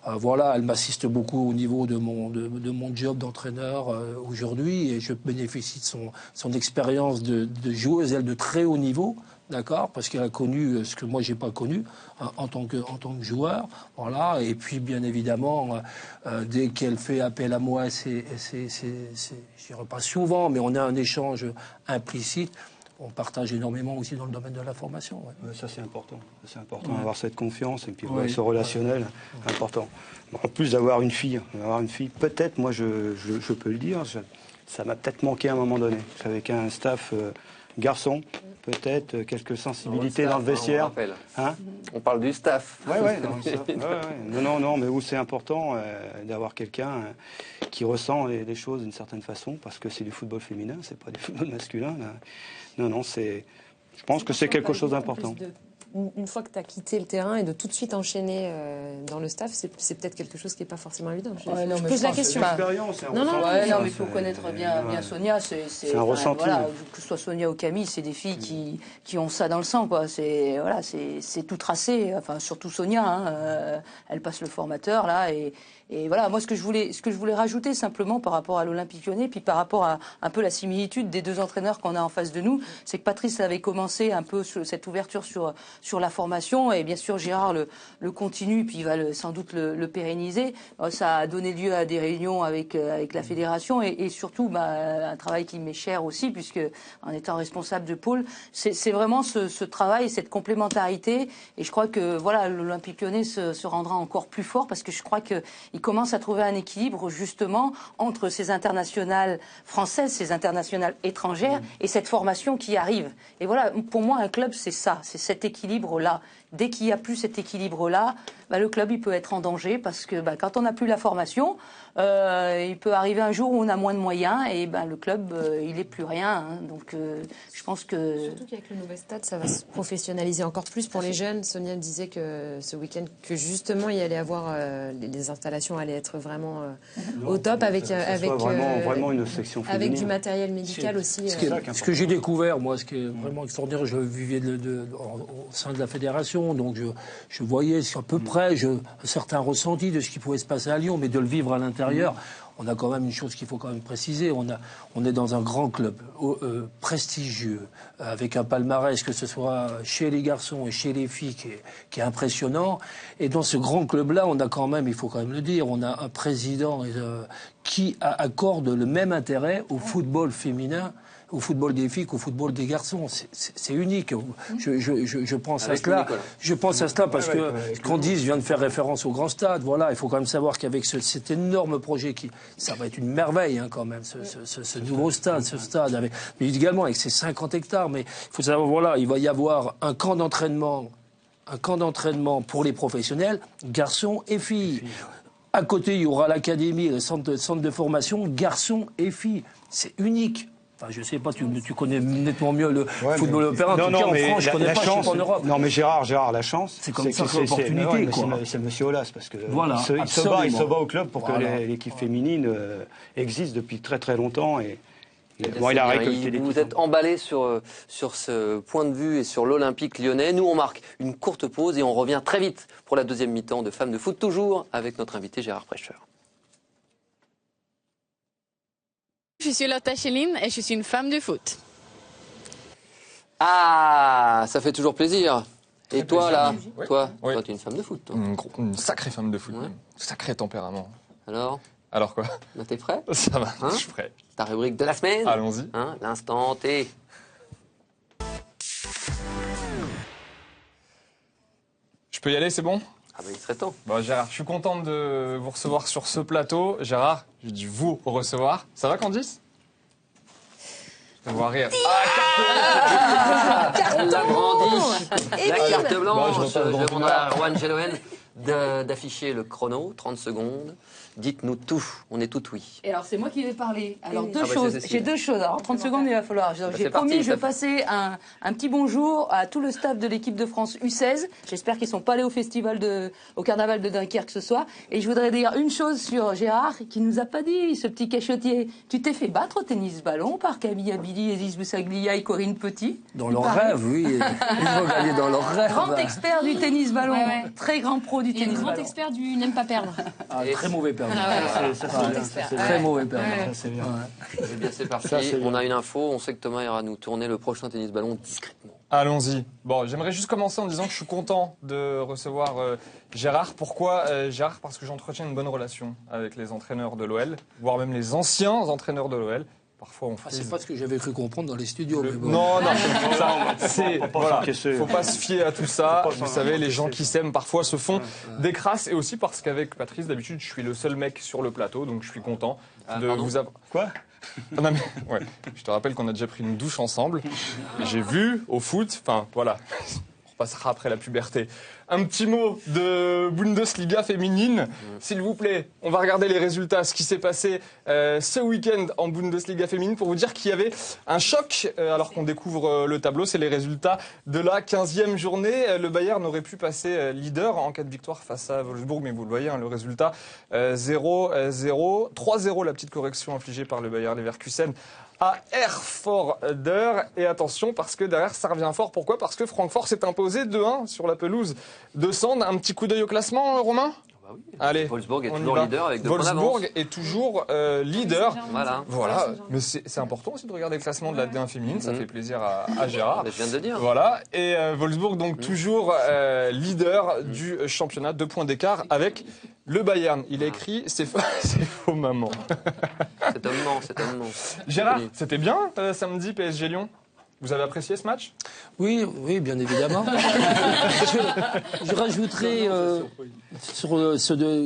voilà, elle m'assiste beaucoup au niveau de mon job d'entraîneur aujourd'hui. Et je bénéficie de son expérience de joueuse, elle, de très haut niveau. D'accord, parce qu'elle a connu ce que moi j'ai pas connu en tant que joueur, voilà. Et puis bien évidemment, dès qu'elle fait appel à moi, je dirais pas souvent, mais on a un échange implicite. On partage énormément aussi dans le domaine de la formation. Ouais. Ça c'est important, avoir cette confiance et puis ce relationnel important. En plus d'avoir une fille, peut-être, moi je peux le dire, ça m'a peut-être manqué à un moment donné. J'avais qu'un staff garçon. Peut-être quelques sensibilités dans le vestiaire. On parle du staff. Non, mais où c'est important d'avoir quelqu'un qui ressent les choses d'une certaine façon, parce que c'est du football féminin, c'est pas du football masculin. Là. Non, je pense que c'est quelque chose d'important. Une fois que tu as quitté le terrain et de tout de suite enchaîner dans le staff, c'est peut-être quelque chose qui n'est pas forcément évident. Je pose la question. Mais il faut connaître bien Sonia. C'est un ressenti. Voilà, que ce soit Sonia ou Camille, c'est des filles qui ont ça dans le sang, quoi. C'est tout tracé. Enfin, surtout Sonia. Elle passe le formateur là et voilà, moi ce que je voulais rajouter simplement par rapport à l'Olympique Lyonnais, puis par rapport à un peu la similitude des deux entraîneurs qu'on a en face de nous, c'est que Patrice avait commencé un peu cette ouverture sur la formation, et bien sûr Gérard le continue, puis il va sans doute le pérenniser. Ça a donné lieu à des réunions avec la fédération et surtout un travail qui m'est cher aussi, puisque en étant responsable de pôle, c'est vraiment ce travail, cette complémentarité, et je crois que voilà, l'Olympique Lyonnais se rendra encore plus fort, parce que je crois que il commence à trouver un équilibre justement entre ces internationales françaises, ces internationales étrangères et cette formation qui arrive. Et voilà, pour moi, un club, c'est ça, c'est cet équilibre-là. Dès qu'il n'y a plus cet équilibre-là, le club il peut être en danger, parce que quand on n'a plus la formation, il peut arriver un jour où on a moins de moyens et le club il n'est plus rien. Donc je pense que... Surtout qu'avec le nouveau stade, ça va se professionnaliser encore plus pour les jeunes. Sonia disait que ce week-end, que justement il allait avoir les installations allaient être vraiment au top, avec vraiment une section féminine. Avec du matériel médical aussi. Ce que j'ai découvert, moi, ce qui est vraiment extraordinaire, je vivais au sein de la fédération. Donc je voyais à peu près un certain ressenti de ce qui pouvait se passer à Lyon, mais de le vivre à l'intérieur, on a quand même une chose qu'il faut quand même préciser, on est dans un grand club prestigieux, avec un palmarès, que ce soit chez les garçons et chez les filles, qui est impressionnant. Et dans ce grand club-là, on a quand même, il faut quand même le dire, on a un président qui accorde le même intérêt au football féminin, au football des filles qu'au football des garçons. C'est unique. Je pense à cela. Je pense à cela parce que Candice vient de faire référence au grand stade. Voilà, il faut quand même savoir qu'avec cet énorme projet ça va être une merveille quand même, ce nouveau stade, mais également avec ses 50 hectares. Mais il faut savoir, voilà, il va y avoir un camp d'entraînement pour les professionnels, garçons et filles. À côté, il y aura l'académie, le centre de formation, garçons et filles. C'est unique. Enfin, je ne sais pas, tu connais nettement mieux le football européen. En tout cas, en France, je ne connais pas, je suis pas en Europe. Non, mais Gérard, la chance, c'est comme ça, c'est l'opportunité. C'est monsieur Aulas, parce que voilà, il se bat au club pour que l'équipe féminine existe depuis très très longtemps. Et il a récolté vous êtes emballé sur ce point de vue et sur l'Olympique Lyonnais. Nous, on marque une courte pause et on revient très vite pour la deuxième mi-temps de Femmes de foot, toujours avec notre invité Gérard Prêcheur. Je suis Lotta Schelin et je suis une femme de foot. Ah, ça fait toujours plaisir. Et toi, là, toi, tu es une femme de foot, toi. Une sacrée femme de foot, sacré tempérament. Alors quoi? T'es prêt? Ça va, je suis prêt. Ta rubrique de la semaine? Allons-y. L'instant T. Je peux y aller, c'est bon? Ah il serait temps. Bon, Gérard, je suis content de vous recevoir sur ce plateau. Gérard, je dis vous recevoir. Ça va, Candice? Je vois rire. Elle l'a brandi. La carte blanche. Je demande à Juan Geloen. d'afficher le chrono, 30 secondes. Dites-nous tout, on est tout oui. Et alors, c'est moi qui vais parler. Alors, Ah bah, choses. c'est J'ai deux choses. Alors, 30 secondes, il va falloir. J'ai c'est promis, parti, je vais passer un petit bonjour à tout le staff de l'équipe de France U16. J'espère qu'ils sont pas allés au carnaval de Dunkerque ce soir. Et je voudrais dire une chose sur Gérard, qui nous a pas dit, ce petit cachotier. Tu t'es fait battre au tennis ballon par Camille Abili, Elise Boussaglia et Corinne Petit. Dans leur rêve, oui. Ils vont gagner dans leur rêve. Grand expert du tennis ballon. Très grand pro du tennis grand ballon. expert du n'aime pas perdre. Très mauvais perdant. Très mauvais perdant. C'est bien. Eh bien, c'est parti. On a une info. On sait que Thomas ira nous tourner le prochain tennis ballon discrètement. Allons-y. Bon, j'aimerais juste commencer en disant que je suis content de recevoir Gérard. Pourquoi Gérard? Parce que j'entretiens une bonne relation avec les entraîneurs de l'OL, voire même les anciens entraîneurs de l'OL. Parfois, on c'est pas ce que j'avais cru comprendre dans les studios. Mais bon. Non, faut pas se fier à tout ça. Vous savez, les gens qui s'aiment parfois se font des crasses. Et aussi parce qu'avec Patrice, d'habitude, je suis le seul mec sur le plateau, donc je suis content de vous avoir. Quoi? Non mais, ouais. Je te rappelle qu'on a déjà pris une douche ensemble. J'ai vu au foot, enfin voilà, on repassera après la puberté. Un petit mot de Bundesliga féminine, s'il vous plaît. On va regarder les résultats, ce qui s'est passé ce week-end en Bundesliga féminine pour vous dire qu'il y avait un choc alors qu'on découvre le tableau. C'est les résultats de la 15e journée. Le Bayern aurait pu passer leader en cas de victoire face à Wolfsburg, mais vous le voyez, hein, le résultat 0-0. 3-0 la petite correction infligée par le Bayer Leverkusen à Erfurter. Et attention, parce que derrière, ça revient fort. Pourquoi? Parce que Francfort s'est imposé 2-1 sur la pelouse de Sand. Un petit coup d'œil au classement, Romain? Bah oui. Allez, Wolfsburg est toujours leader avec 2 points d'avance. Wolfsburg est toujours leader. Voilà. Mais c'est important aussi de regarder le classement de la D1 féminine. Ça fait plaisir à Gérard. Je viens de le dire. Voilà. Et Wolfsburg, donc, toujours leader du championnat. 2 points d'écart avec le Bayern. Il a écrit c'est faux, maman. C'est un moment, c'est un moment. Gérard, c'était bien samedi PSG Lyon? Vous avez apprécié ce match? Oui, bien évidemment. je rajouterais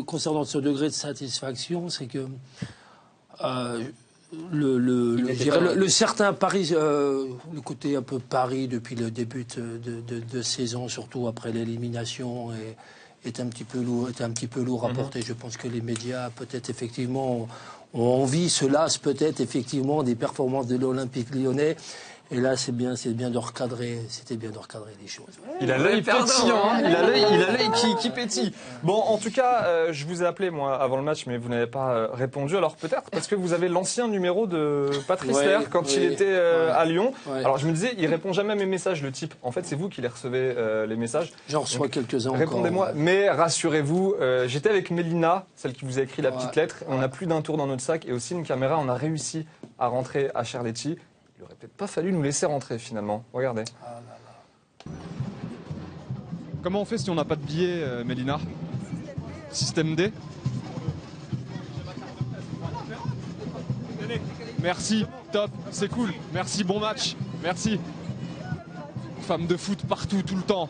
concernant ce degré de satisfaction, c'est que le certain Paris, le côté un peu Paris depuis le début de saison, surtout après l'élimination, est un petit peu lourd à porter. Je pense que les médias, peut-être effectivement, ont envie, se lassent peut-être effectivement des performances de l'Olympique Lyonnais. Et là, c'était bien de recadrer les choses. Il a l'œil pétillant, hein. Il a l'œil qui pétille. Bon, en tout cas, je vous ai appelé, moi, avant le match, mais vous n'avez pas répondu. Alors, peut-être parce que vous avez l'ancien numéro de Patrice Lair quand il était à Lyon. Ouais. Alors, je me disais, il répond jamais à mes messages, le type. En fait, c'est vous qui les recevez, les messages. J'en reçois quelques-uns encore. Répondez-moi. Mais rassurez-vous, j'étais avec Mélina, celle qui vous a écrit la petite lettre. On a plus d'un tour dans notre sac et aussi une caméra. On a réussi à rentrer à Charletti. Il aurait peut-être pas fallu nous laisser rentrer finalement. Regardez. Ah là là. Comment on fait si on n'a pas de billets, Mélina? Système D? Merci, top, c'est cool. Merci, bon match. Merci. Femme de foot partout, tout le temps.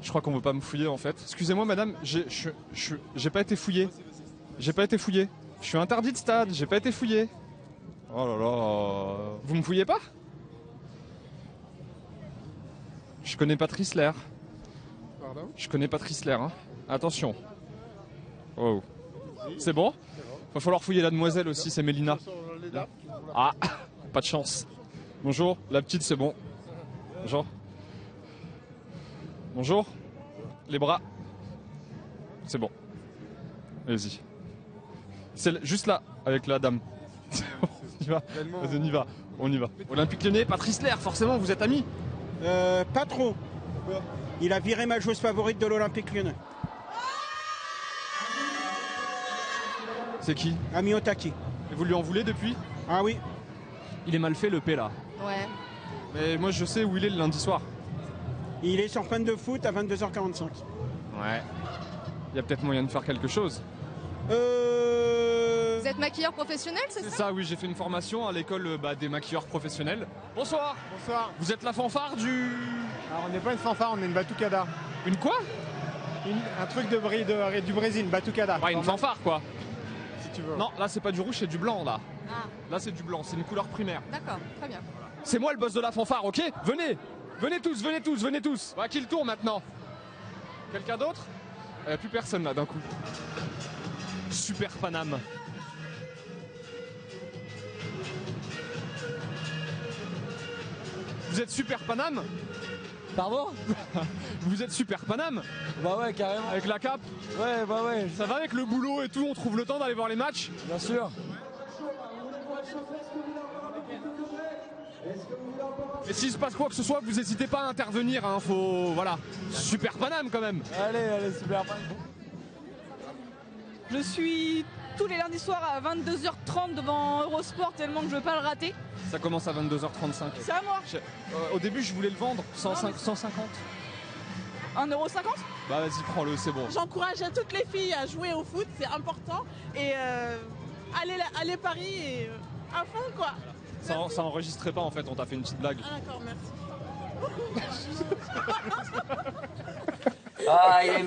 Je crois qu'on veut pas me fouiller en fait. Excusez-moi madame, j'ai pas été fouillé. J'ai pas été fouillé. Je suis interdit de stade, j'ai pas été fouillé. Oh là là, vous me fouillez pas? Je connais Patrice Lair. Pardon? Je connais Patrice Lair, hein. Attention. Oh. C'est bon? Va falloir fouiller la demoiselle aussi, c'est Mélina. Ah, pas de chance. Bonjour, la petite c'est bon. Bonjour. Bonjour. Les bras. C'est bon. Allez-y. C'est juste là, avec la dame. On y va. On y va. Olympique Lyonnais, Patrice Lair, forcément, vous êtes amis? Pas trop. Il a viré ma joueuse favorite de l'Olympique Lyonnais. C'est qui? Ami Otaki. Et vous lui en voulez depuis? Ah oui. Il est mal fait le P là. Ouais. Mais moi je sais où il est le lundi soir. Il est sur Fan de Foot à 22h45. Ouais. Il y a peut-être moyen de faire quelque chose. Vous êtes maquilleur professionnel, c'est ça? C'est ça, oui, j'ai fait une formation à l'école des maquilleurs professionnels. Bonsoir. Bonsoir. Vous êtes la fanfare du... Alors on n'est pas une fanfare, on est une batucada. Une quoi? Un truc du Brésil, batucada. Ouais, une fanfare quoi. Si tu veux. Non, là c'est pas du rouge, c'est du blanc là. Ah. Là c'est du blanc, c'est une couleur primaire. D'accord, très bien. C'est moi le boss de la fanfare, ok? Venez. Venez tous. À qui le tour maintenant? Quelqu'un d'autre? Il n'y a plus personne là d'un coup. Super Paname. Vous êtes Super Paname? Pardon? Vous êtes Super Paname? Bah ouais, carrément. Avec la cape? Ouais, bah ouais. Ça va avec le boulot et tout, on trouve le temps d'aller voir les matchs? Bien sûr. Et s'il se passe quoi que ce soit, vous n'hésitez pas à intervenir, hein, faut... Voilà. Super Paname quand même. Allez, Super Paname. Je suis tous les lundis soirs à 22h30 devant Eurosport tellement que je veux pas le rater. Ça commence à 22h35. C'est à moi. Au début, je voulais le vendre, 150. 1,50 €? Bah vas-y, prends-le, c'est bon. J'encourage à toutes les filles à jouer au foot, c'est important. Et allez Paris et à fond quoi. Ça enregistrait pas en fait, on t'a fait une petite blague. Ah d'accord, merci. Ah, il est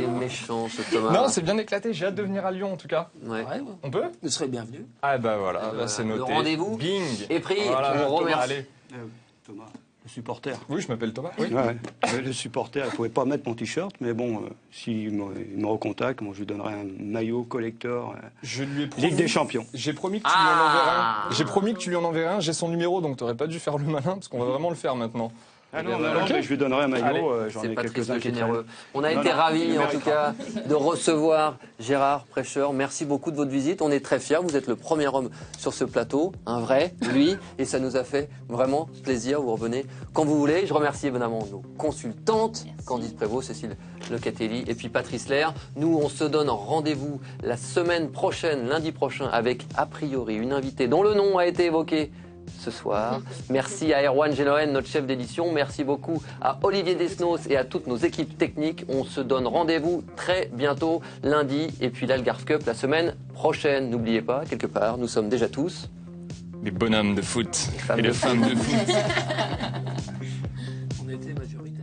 méchant ce Thomas. Non, c'est bien éclaté, j'ai hâte de venir à Lyon en tout cas. Ouais. On peut? Vous serez bienvenus. Ah bah voilà, bah, c'est noté. Le rendez-vous Bing est pris, voilà, on remercie. Allez. Thomas, le supporter. Oui, je m'appelle Thomas. Oui. Ouais. Le supporter, il ne pouvait pas mettre mon t-shirt, mais bon, s'il me recontacte, moi, je lui donnerai un maillot collector je lui ai promis, Ligue des Champions. J'ai promis que tu lui en enverrais un. J'ai promis que tu lui en enverrais un. J'ai son numéro, donc tu n'aurais pas dû faire le malin, parce qu'on va vraiment le faire maintenant. Ah non, mais je lui donnerai un maillot, j'en ai quelques-uns qui généreux. On a été ravis en tout cas de recevoir Gérard Prêcheur. Merci beaucoup de votre visite. On est très fiers. Vous êtes le premier homme sur ce plateau, un vrai, lui, et ça nous a fait vraiment plaisir. Vous revenez quand vous voulez. Je remercie évidemment nos consultantes, Candice Prévost, Cécile Locatelli et puis Patrice Lair. Nous, on se donne rendez-vous la semaine prochaine, lundi prochain, avec a priori une invitée dont le nom a été évoqué ce soir. Merci à Erwan Géloen, notre chef d'édition. Merci beaucoup à Olivier Desnos et à toutes nos équipes techniques. On se donne rendez-vous très bientôt, lundi, et puis l'Algarve Cup la semaine prochaine. N'oubliez pas, quelque part, nous sommes déjà tous les bonhommes de foot et les femmes de foot. On était majoritaires.